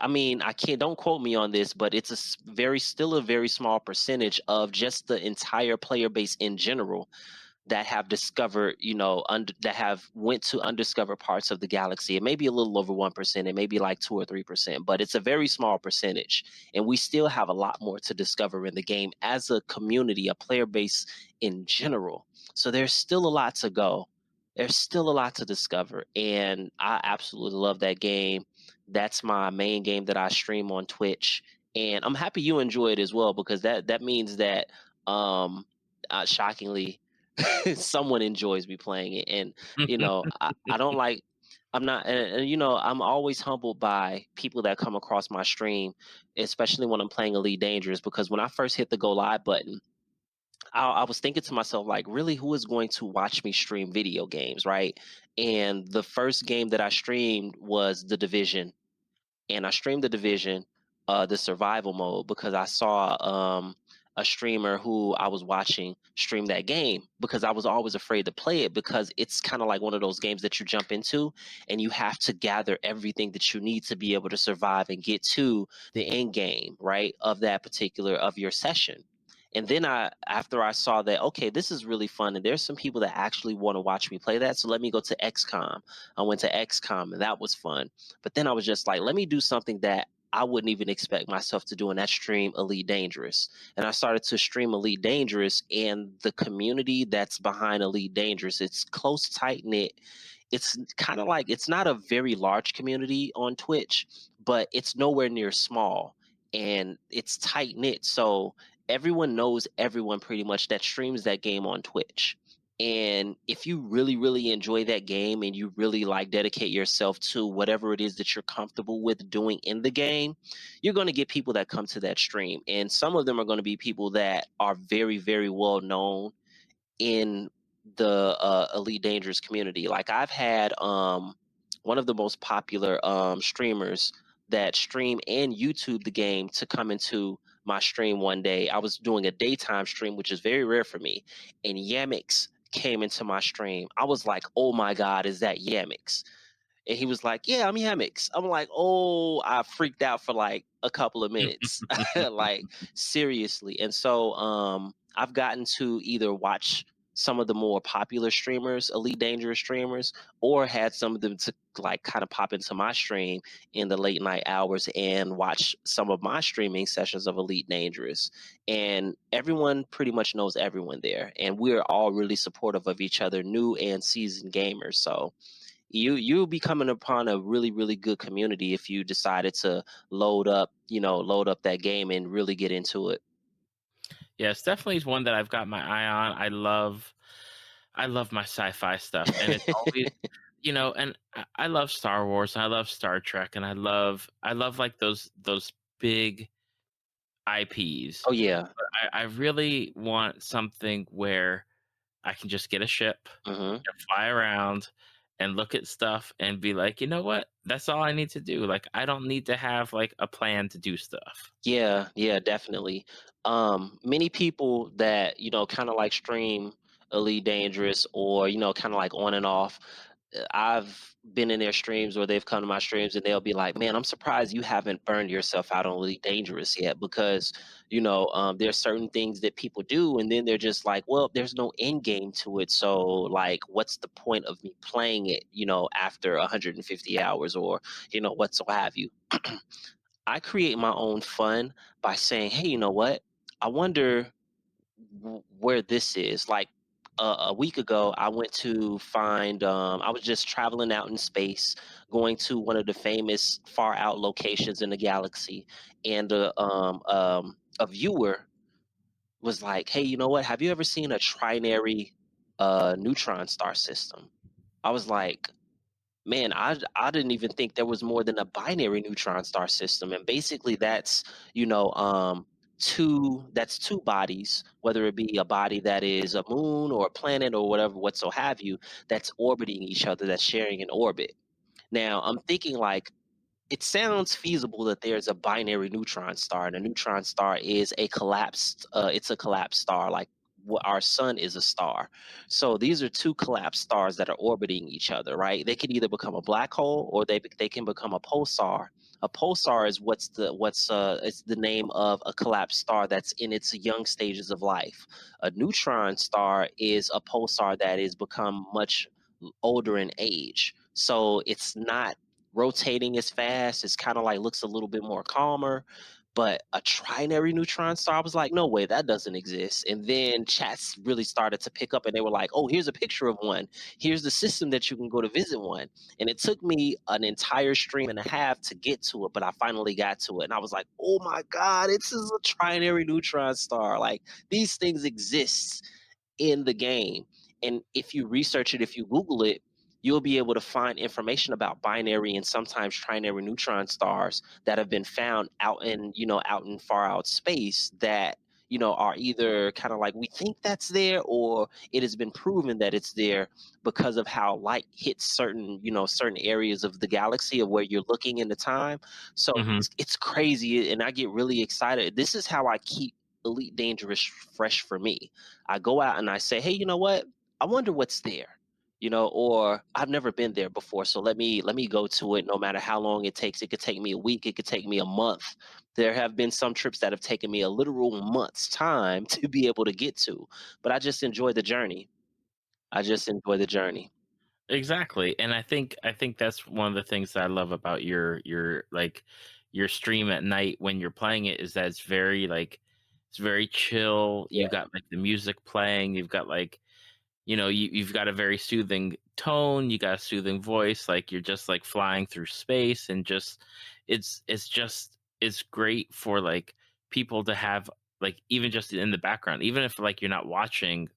mean, I can't, don't quote me on this, but it's still a very small percentage of just the entire player base in general that have discovered, that have went to undiscovered parts of the galaxy. It may be a little over 1%. It may be like 2 or 3%, but it's a very small percentage. And we still have a lot more to discover in the game as a community, a player base in general. So there's still a lot to go. There's still a lot to discover. And I absolutely love that game. That's my main game that I stream on Twitch. And I'm happy you enjoy it as well, because that means that shockingly, someone enjoys me playing it. And I don't like, I'm not, and I'm always humbled by people that come across my stream, especially when I'm playing Elite Dangerous, because when I first hit the go live button, I was thinking to myself, like, really, who is going to watch me stream video games, right? And the first game that I streamed was The Division, and I streamed The Division, the survival mode, because I saw a streamer who I was watching stream that game, because I was always afraid to play it, because it's kind of like one of those games that you jump into and you have to gather everything that you need to be able to survive and get to the end game, right, of that particular of your session. And then after I saw that, okay, this is really fun, and there's some people that actually want to watch me play that, so let me go to XCOM. I went to XCOM, and that was fun. But then I was just like, let me do something that I wouldn't even expect myself to do, and that's stream Elite Dangerous. And I started to stream Elite Dangerous, and the community that's behind Elite Dangerous, it's close, tight knit. It's kind of like, it's not a very large community on Twitch, but it's nowhere near small, and it's tight knit. So everyone knows everyone pretty much that streams that game on Twitch. And if you really, really enjoy that game and you really like dedicate yourself to whatever it is that you're comfortable with doing in the game, you're going to get people that come to that stream. And some of them are going to be people that are very, very well known in the Elite Dangerous community. Like, I've had one of the most popular streamers that stream and YouTube the game to come into my stream one day. I was doing a daytime stream, which is very rare for me, and Yamix came into my stream. I was like, oh my God, is that Yamix? And he was like, "Yeah, I'm hammocks." I'm like, "Oh," I freaked out for like a couple of minutes. Like seriously. And so I've gotten to either watch some of the more popular streamers, Elite Dangerous streamers, or had some of them to like kind of pop into my stream in the late night hours and watch some of my streaming sessions of Elite Dangerous. And everyone pretty much knows everyone there. And we're all really supportive of each other, new and seasoned gamers. So you'll be coming upon a really good community if you decided to load up that game and really get into it.
Yeah, it's definitely one that I've got my eye on. I love my sci-fi stuff, and it's always, and I love Star Wars, and I love Star Trek, and I love like those big IPs.
Oh yeah.
But I really want something where I can just get a ship
Hmm.
and fly around and look at stuff and be like, you know what? That's all I need to do. Like, I don't need to have like a plan to do stuff.
Yeah, yeah, definitely. Many people that, kind of like stream Elite Dangerous or, kind of like on and off. I've been in their streams or they've come to my streams and they'll be like, "Man, I'm surprised you haven't burned yourself out on Elite Dangerous yet," because, there's certain things that people do and then they're just like, "Well, there's no end game to it. So like, what's the point of me playing it, after 150 hours or, what so have you?" I create my own fun by saying, "Hey, you know what? I wonder where this is." Like a week ago, I went to find. I was just traveling out in space, going to one of the famous far out locations in the galaxy, and a viewer was like, "Hey, you know what? Have you ever seen a trinary neutron star system?" I was like, man, I didn't even think there was more than a binary neutron star system, and basically that's you know two bodies, whether it be a body that is a moon or a planet or whatever, what so have you, that's orbiting each other, that's sharing an orbit. Now I'm thinking like it sounds feasible that there's a binary neutron star, and a neutron star is a collapsed. It's a collapsed star, like what our sun is a star. So these are two collapsed stars that are orbiting each other, right? They can either become a black hole or they can become a pulsar. A pulsar is it's the name of a collapsed star that's in its young stages of life. A neutron star is a pulsar that is become much older in age. So it's not rotating as fast. It's kind of like looks a little bit more calmer. But a trinary neutron star, I was like, no way, that doesn't exist. And then chats really started to pick up and they were like, oh, here's a picture of one. Here's the system that you can go to visit one. And it took me an entire stream and a half to get to it, but I finally got to it. And I was like, oh my God, this is a trinary neutron star. Like these things exist in the game. And if you research it, if you Google it, you'll be able to find information about binary and sometimes trinary neutron stars that have been found out in far out space that are either kind of like we think that's there or it has been proven that it's there because of how light hits certain areas of the galaxy of where you're looking in the time. So
Hmm.
it's crazy and I get really excited. This is how I keep Elite Dangerous fresh for me. I go out and I say, hey, you know what? I wonder what's there, or I've never been there before. So let me go to it no matter how long it takes. It could take me a week, it could take me a month. There have been some trips that have taken me a literal month's time to be able to get to. But I just enjoy the journey. I just enjoy the journey.
Exactly. And I think that's one of the things that I love about your like your stream at night when you're playing it is that it's very like it's very chill.
Yeah.
You got like the music playing, you've got like you've got a very soothing tone, you got a soothing voice, like you're just like flying through space and just it's great for like people to have like even just in the background, even if like you're not watching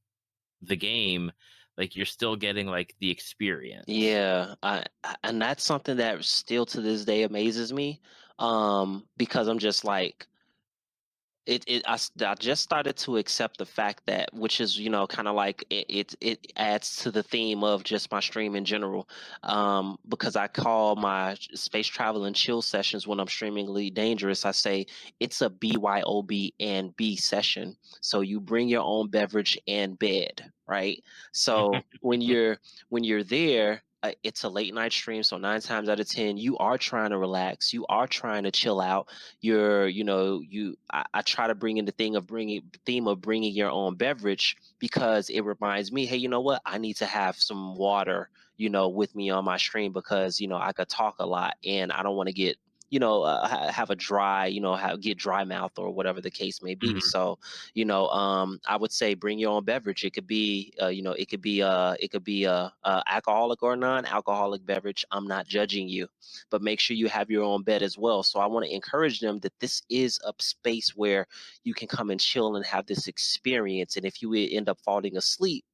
the game, like you're still getting like the experience.
Yeah, and that's something that still to this day amazes me, because I'm just like, I just started to accept the fact that, which is kind of like it adds to the theme of just my stream in general, because I call my space travel and chill sessions when I'm streaming Elite Dangerous. I say it's a BYOB and B session, so you bring your own beverage and bed, right? So when you're there. it's a late night stream, so 9 times out of 10, you are trying to relax, you are trying to chill out. You're, I try to bring in the theme of bringing your own beverage because it reminds me, hey, you know what? I need to have some water, with me on my stream because I could talk a lot and I don't want to get have a dry, get dry mouth or whatever the case may be.
Mhm.
So I would say bring your own beverage. It could be alcoholic or non-alcoholic beverage. I'm not judging you, but make sure you have your own bed as well. So I want to encourage them that this is a space where you can come and chill and have this experience, and if you end up falling asleep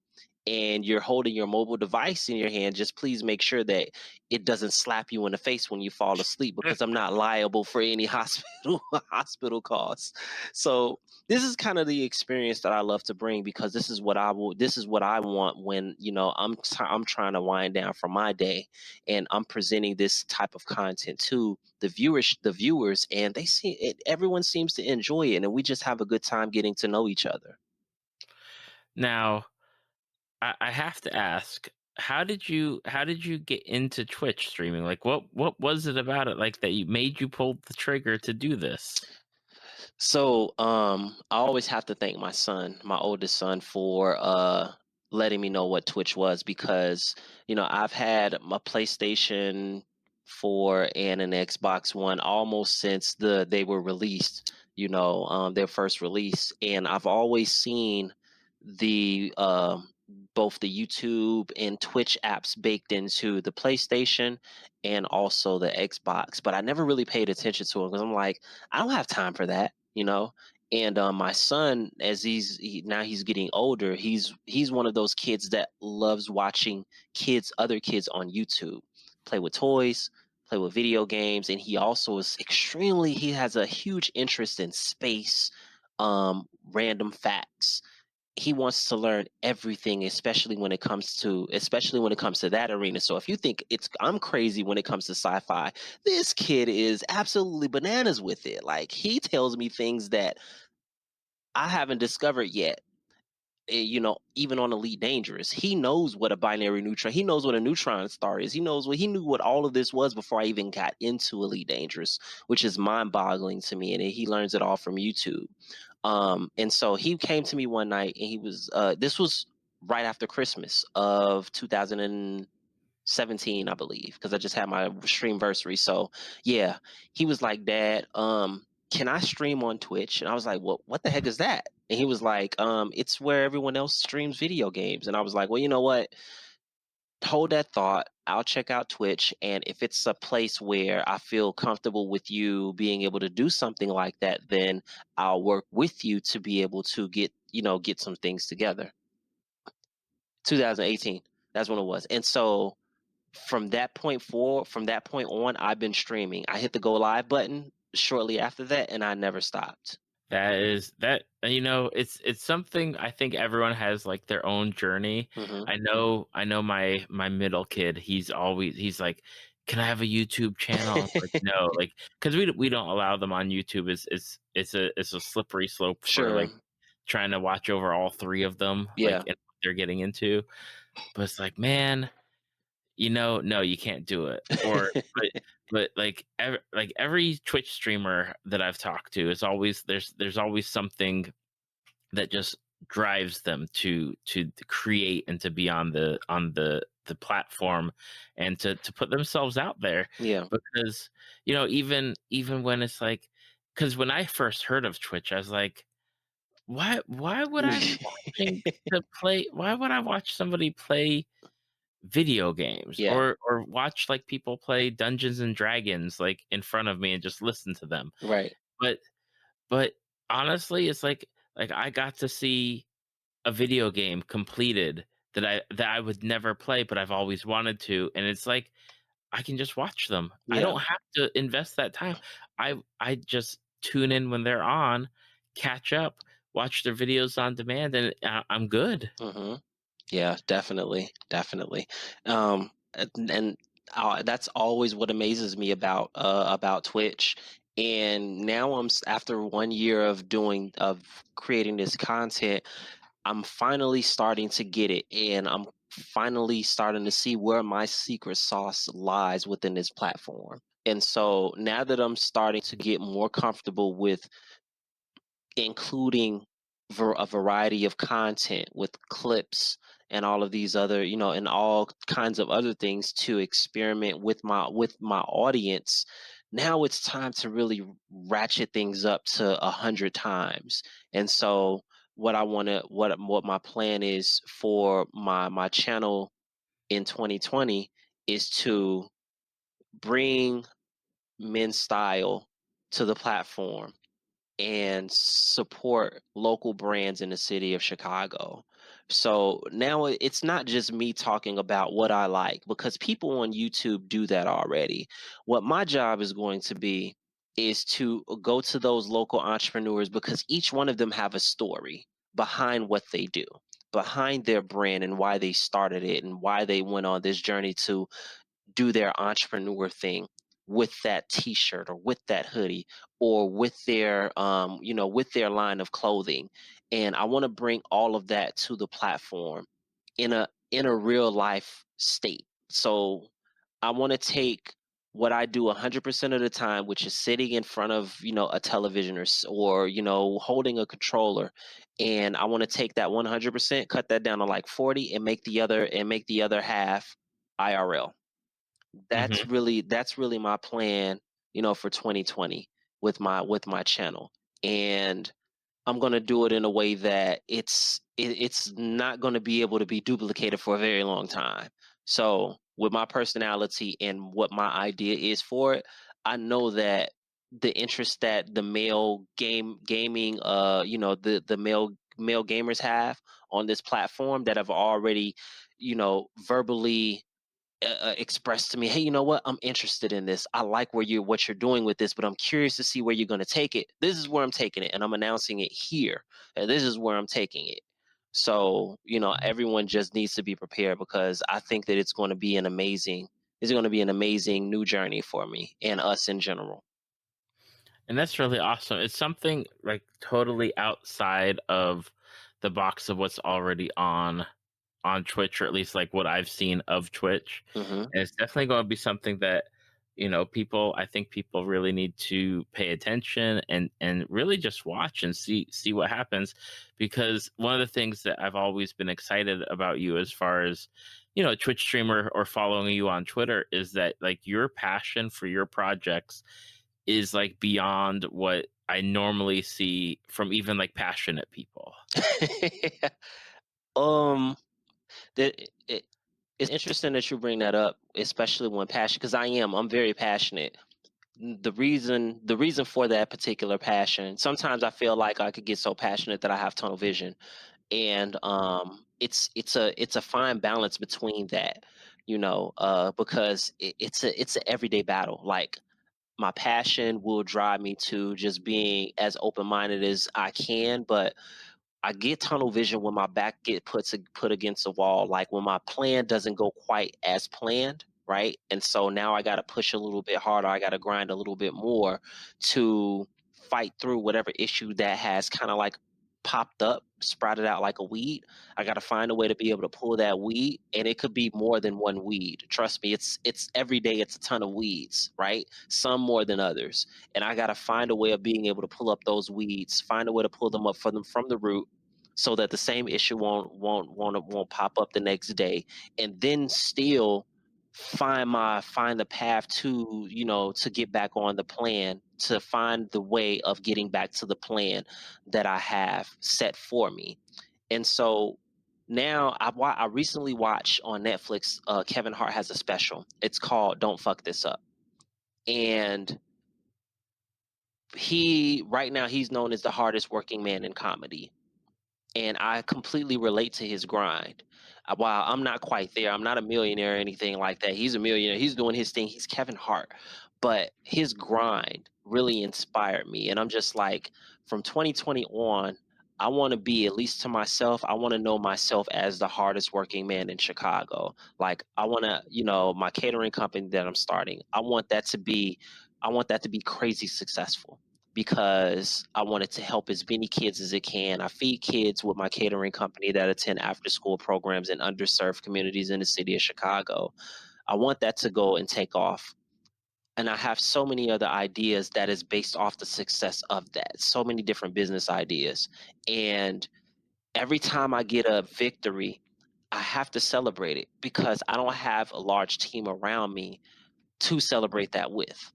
and you're holding your mobile device in your hand, just please make sure that it doesn't slap you in the face when you fall asleep, because I'm not liable for any hospital costs. So this is kind of the experience that I love to bring, because this is what I want when I'm trying to wind down from my day, and I'm presenting this type of content to the viewers, and they see it. Everyone seems to enjoy it, and we just have a good time getting to know each other.
Now, I have to ask, how did you get into Twitch streaming? Like, what was it about it like that you made you pull the trigger to do this?
So, I always have to thank my son, my oldest son, for letting me know what Twitch was, because I've had my PlayStation 4 and an Xbox One almost since they were released. Their first release, and I've always seen the both the YouTube and Twitch apps baked into the PlayStation and also the Xbox, but I never really paid attention to them because I'm like, I don't have time for that. And my son, as now he's getting older, he's one of those kids that loves watching other kids on YouTube play with toys, play with video games, and he has a huge interest in space, random facts. He wants to learn everything, especially when it comes to that arena. So if you think I'm crazy when it comes to sci-fi, this kid is absolutely bananas with it. Like, he tells me things that I haven't discovered yet. Even on Elite Dangerous, he knows what a binary neutron. He knows what a neutron star is. He knew what all of this was before I even got into Elite Dangerous, which is mind-boggling to me. And he learns it all from YouTube. And so he came to me one night, and this was right after Christmas of 2017, I believe, because I just had my streamversary. So yeah, he was like, Dad, can I stream on Twitch? And I was like, what the heck is that? And he was like, it's where everyone else streams video games. And I was like, well, you know what? Hold that thought. I'll check out Twitch, and if it's a place where I feel comfortable with you being able to do something like that, then I'll work with you to be able to get some things together. 2018, that's when it was. And so from that point on, I've been streaming. I hit the go live button shortly after that, and I never stopped.
It's something I think everyone has like their own journey.
Hmm.
I know my middle kid, he's like, can I have a YouTube channel? It's like, no, like, because we don't allow them on YouTube. It's a slippery slope for
Sure.
like trying to watch over all three of them, like,
Yeah.
and what they're getting into. But it's like, man, no, you can't do it. But like every Twitch streamer that I've talked to is always there's always something that just drives them to create and to be on the platform and to put themselves out there.
Yeah.
Because even when it's like, because when I first heard of Twitch, I was like, why would I be watching to play? Why would I watch somebody play video games,
Yeah.
or watch like people play Dungeons and Dragons like in front of me and just listen to them?
Right.
But but honestly, it's like I got to see a video game completed that I would never play, but I've always wanted to, and it's like I can just watch them. I
Yeah.
don't have to invest that time. I just tune in when they're on, catch up, watch their videos on demand, and I'm good.
Hmm. Yeah, definitely, definitely. And that's always what amazes me about Twitch. And now after 1 year of creating this content, I'm finally starting to get it, and finally starting to see where my secret sauce lies within this platform. And so now that I'm starting to get more comfortable with including a variety of content with clips and all of these other, and all kinds of other things to experiment with my audience, now it's time to really ratchet things up to 100 times. And so what my plan is for my channel in 2020 is to bring men's style to the platform and support local brands in the city of Chicago. So now it's not just me talking about what I like, because people on YouTube do that already. What my job is going to be is to go to those local entrepreneurs, because each one of them have a story behind what they do, behind their brand, and why they started it, and why they went on this journey to do their entrepreneur thing with that t-shirt or with that hoodie or with their with their line of clothing. And I want to bring all of that to the platform in a real life state. So I want to take what I do 100% of the time, which is sitting in front of a television or holding a controller, and I want to take that 100%, cut that down to like 40, and make the other half IRL.
Hmm.
That's really my plan, for 2020 with my channel. And I'm going to do it in a way that it's not going to be able to be duplicated for a very long time. So with my personality and what my idea is for it, I know that the interest that the male gaming the male gamers have on this platform, that have already verbally expressed to me, hey, you know what, I'm interested in this, I like what you're doing with this, but I'm curious to see where you're going to take it. This is where I'm taking it, and I'm announcing it here, and this is where I'm taking it. So everyone just needs to be prepared, because I think that it's going to be an amazing new journey for me and us in general.
And that's really awesome. It's something like totally outside of the box of what's already on Twitch, or at least like what I've seen of Twitch.
Hmm.
And it's definitely going to be something that, I think people really need to pay attention and really just watch and see what happens. Because one of the things that I've always been excited about you, as far as, Twitch streamer or following you on Twitter, is that like your passion for your projects is like beyond what I normally see from even like passionate people.
um it's interesting that you bring that up, especially when passion, because I'm very passionate. The reason for that particular passion, sometimes I feel like I could get so passionate that I have tunnel vision. And it's a fine balance between that, because it's an everyday battle. Like, my passion will drive me to just being as open-minded as I can, but I get tunnel vision when my back get put against the wall, like when my plan doesn't go quite as planned, right? And so now I got to push a little bit harder. I got to grind a little bit more to fight through whatever issue that has kind of like popped up, sprouted out like a weed. I got to find a way to be able to pull that weed, and it could be more than one weed. Trust me, it's every day it's a ton of weeds, right? Some more than others, and I got to find a way of being able to pull up those weeds, find a way to pull them up from the root, so that the same issue won't pop up the next day, and then still find the path to to get back on the plan, to find the way of getting back to the plan that I have set for me. And so now I recently watched on Netflix, Kevin Hart has a special. It's called Don't Fuck This Up. And he right now he's known as the hardest working man in comedy, and I completely relate to his grind. While I'm not quite there, I'm not a millionaire or anything like that. He's a millionaire. He's doing his thing. He's Kevin Hart, but his grind really inspired me. And I'm just like, from 2020 on, I want to be, at least to myself, I want to know myself as the hardest working man in Chicago. Like, I want to, my catering company that I'm starting, I want that to be crazy successful. because I wanted to help as many kids as it can. I feed kids with my catering company that attend after school programs in underserved communities in the city of Chicago. I want that to go and take off. And I have so many other ideas that is based off the success of that. So many different business ideas. And every time I get a victory, I have to celebrate it because I don't have a large team around me to celebrate that with.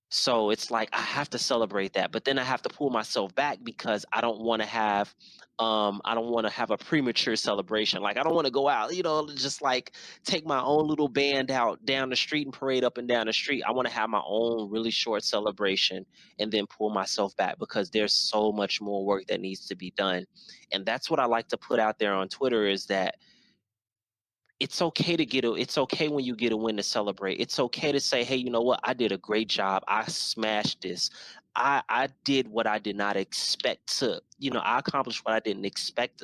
So it's like I have to celebrate that, but then I have to pull myself back because I don't want to have a premature celebration. Like I don't want to go out, just like take my own little band out down the street and parade up and down the street. I want to have my own really short celebration and then pull myself back because there's so much more work that needs to be done. And that's what I like to put out there on Twitter is that it's okay to it's okay when you get a win to celebrate. It's okay to say, hey, you know what? I did a great job. I smashed this. I did what I did not expect to, I accomplished what I didn't expect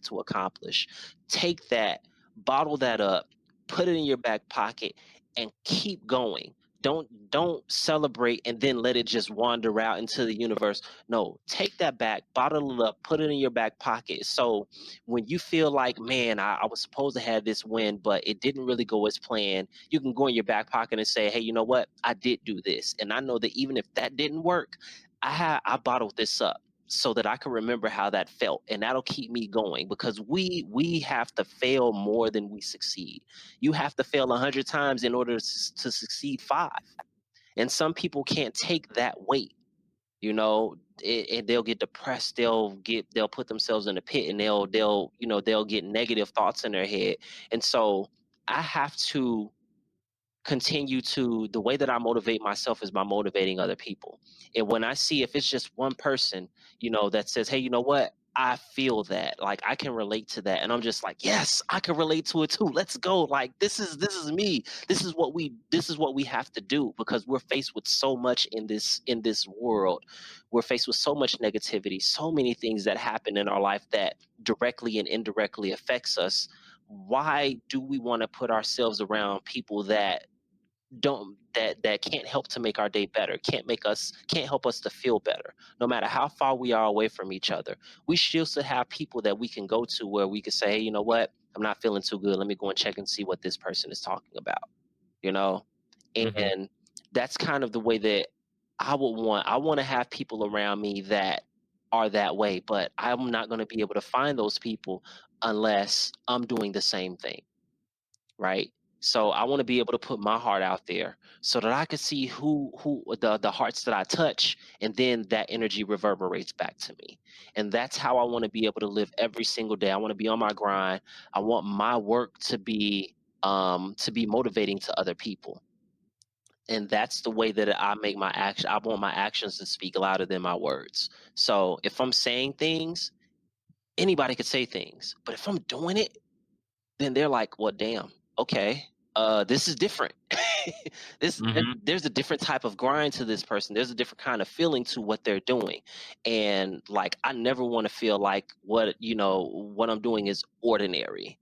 to accomplish. Take that, bottle that up, put it in your back pocket, and keep going. Don't celebrate and then let it just wander out into the universe. No, take that back, bottle it up, put it in your back pocket. So when you feel like, man, I was supposed to have this win, but it didn't really go as planned, you can go in your back pocket and say, hey, you know what? I did do this. And I know that even if that didn't work, I bottled this up so that I can remember how that felt. And that'll keep me going because we have to fail more than we succeed. You have to fail 100 times in order to succeed 5. And some people can't take that weight. They'll get depressed. They'll put themselves in a pit, and they'll get negative thoughts in their head. And so I have to continue to, the way that I motivate myself is by motivating other people. And when I see, if it's just one person, that says, hey, you know what? I feel that, like I can relate to that. And I'm just like, yes, I can relate to it too. Let's go. Like this is me. This is what we have to do because we're faced with so much in this world. We're faced with so much negativity, so many things that happen in our life that directly and indirectly affects us. Why do we want to put ourselves around people that can't help to make our day better, can't help us to feel better? No matter how far we are away from each other, we still should have people that we can go to where we can say, hey, you know what? I'm not feeling too good. Let me go and check and see what this person is talking about,
Mm-hmm.
And that's kind of the way that I want to have people around me that are that way, but I'm not going to be able to find those people unless I'm doing the same thing. Right. So I want to be able to put my heart out there so that I can see who the hearts that I touch, and then that energy reverberates back to me. And that's how I want to be able to live every single day. I want to be on my grind. I want my work to be motivating to other people. And that's the way that I make my action. I want my actions to speak louder than my words. So if I'm saying things, anybody could say things, but if I'm doing it, then they're like, well, damn, okay, this is different. There's a different type of grind to this person. There's a different kind of feeling to what they're doing. And like, I never want to feel like what I'm doing is ordinary.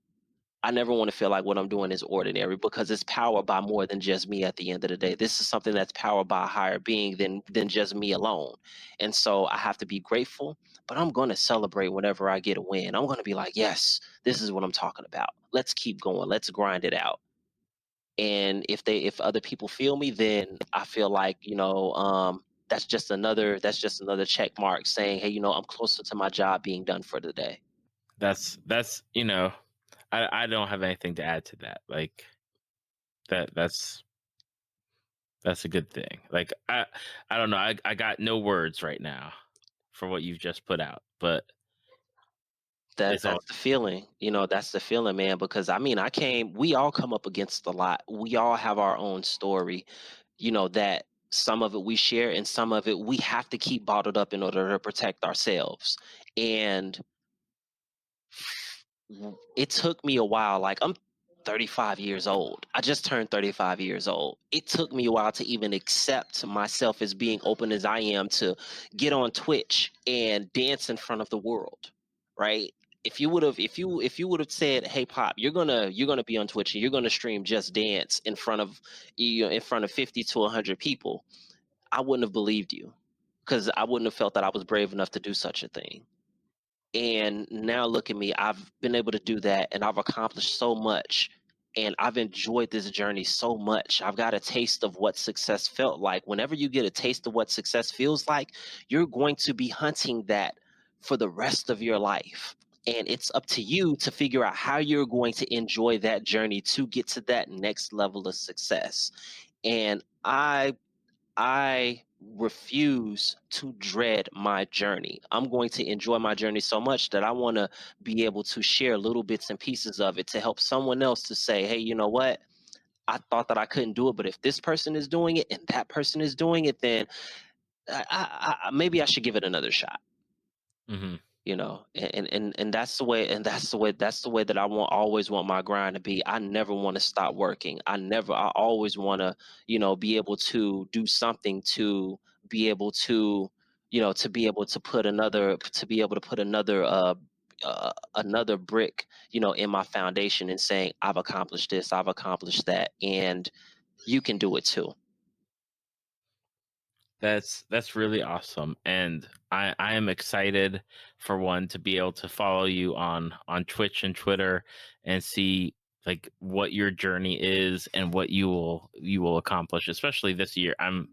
I never want to feel like what I'm doing is ordinary because it's powered by more than just me at the end of the day. This is something that's powered by a higher being than just me alone. And so I have to be grateful, but I'm going to celebrate whenever I get a win. I'm going to be like, yes, this is what I'm talking about. Let's keep going. Let's grind it out. And if other people feel me, then I feel like, that's just another check mark saying, hey, I'm closer to my job being done for the day.
That's I don't have anything to add to that. Like that's a good thing. Like I don't know. I got no words right now for what you've just put out, but
That's the feeling, that's the feeling, man, because we all come up against a lot. We all have our own story, that some of it we share and some of it we have to keep bottled up in order to protect ourselves. And it took me a while. Like, I'm 35 years old. I just turned 35 years old. It took me a while to even accept myself as being open as I am to get on Twitch and dance in front of the world, right? If you would have said, "Hey, Pop, you're gonna be on Twitch and you're gonna stream Just Dance in front of 50 to 100 people," I wouldn't have believed you because I wouldn't have felt that I was brave enough to do such a thing. And now look at me, I've been able to do that and I've accomplished so much. And I've enjoyed this journey so much. I've got a taste of what success felt like. Whenever you get a taste of what success feels like, you're going to be hunting that for the rest of your life. And it's up to you to figure out how you're going to enjoy that journey to get to that next level of success. And I refuse to dread my journey. I'm going to enjoy my journey so much that I want to be able to share little bits and pieces of it to help someone else to say, hey, you know what? I thought that I couldn't do it, but if this person is doing it and that person is doing it, then maybe I should give it another shot.
Mm-hmm.
And that's the way, that's the way that I always want my grind to be. I never want to stop working. I always want to, be able to do something to be able to, to be able to put another brick, in my foundation, and saying, I've accomplished this, I've accomplished that, and you can do it too.
That's really awesome, and I am excited for one to be able to follow you on Twitch and Twitter and see like what your journey is and what you will accomplish, especially this year. I'm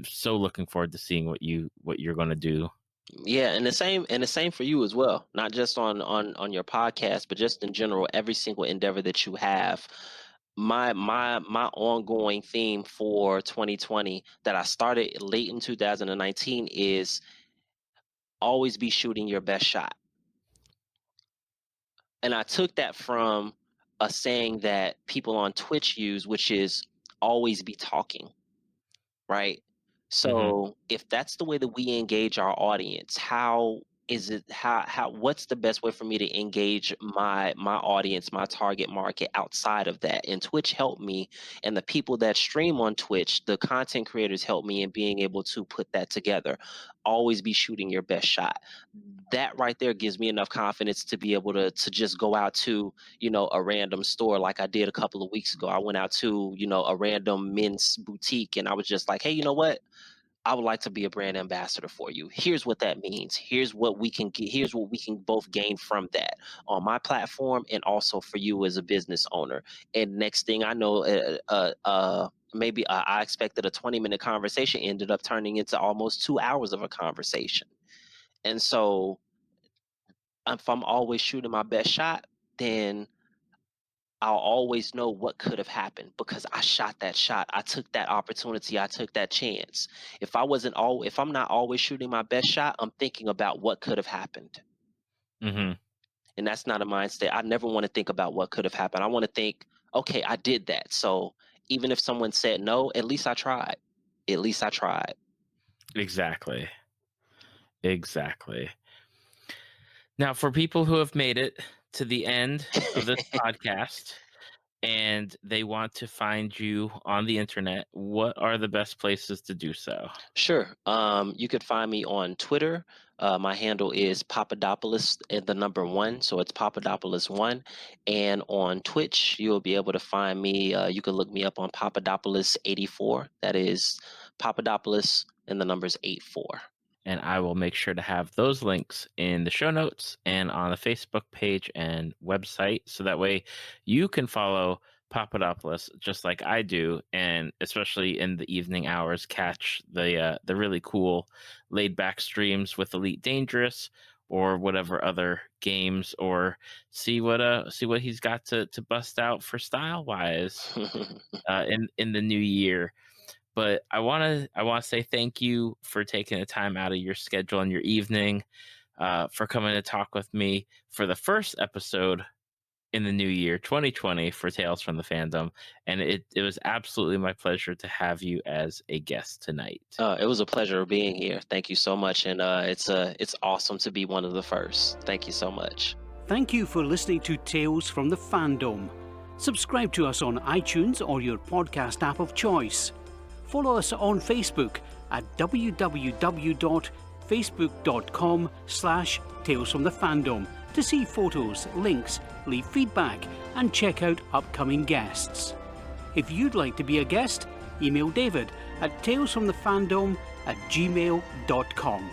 so looking forward to seeing what you're going to do.
Yeah, and the same for you as well. Not just on your podcast, but just in general, every single endeavor that you have. My ongoing theme for 2020 that I started late in 2019 is always be shooting your best shot. And I took that from a saying that people on Twitch use, which is always be talking, right? So if that's the way that we engage our audience, what's the best way for me to engage my audience, my target market outside of that? And Twitch helped me, and the people that stream on Twitch, the content creators, helped me in being able to put that together. Always be shooting your best shot. That right there gives me enough confidence to be able to just go out to, a random store like I did a couple of weeks ago. I went out to, a random men's boutique, and I was just like, hey, you know what? I would like to be a brand ambassador for you. Here's what that means. Here's what we can get. Here's what we can both gain from that on my platform, and also for you as a business owner. And next thing I know, maybe I expected a 20-minute conversation, ended up turning into almost 2 hours of a conversation. And so, if I'm always shooting my best shot, then I'll always know what could have happened because I shot that shot. I took that opportunity. I took that chance. If I'm not always shooting my best shot, I'm thinking about what could have happened.
Mm-hmm.
And that's not a mindset. I never want to think about what could have happened. I want to think, okay, I did that. So even if someone said no, at least I tried. At least I tried.
Exactly. Now, for people who have made it to the end of this podcast and they want to find you on the internet, what are the best places to do so?
Sure. You could find me on Twitter. My handle is Pappadopolis and the number 1, so it's Pappadopolis1. And on Twitch, you'll be able to find me. You can look me up on Pappadopolis84. That is Pappadopolis and the numbers 84.
And I will make sure to have those links in the show notes and on the Facebook page and website, so that way you can follow Pappadopolis just like I do, and especially in the evening hours, catch the really cool laid back streams with Elite Dangerous or whatever other games, or see what he's got to bust out for style wise in the new year. But I want to say thank you for taking the time out of your schedule and your evening, for coming to talk with me for the first episode in the new year 2020 for Tales from the Fandom. And it was absolutely my pleasure to have you as a guest tonight.
It was a pleasure being here. Thank you so much. And it's awesome to be one of the first. Thank you so much.
Thank you for listening to Tales from the Fandom. Subscribe to us on iTunes or your podcast app of choice. Follow us on Facebook at www.facebook.com/talesfromthefandom to see photos, links, leave feedback, and check out upcoming guests. If you'd like to be a guest, email David at talesfromthefandom gmail.com.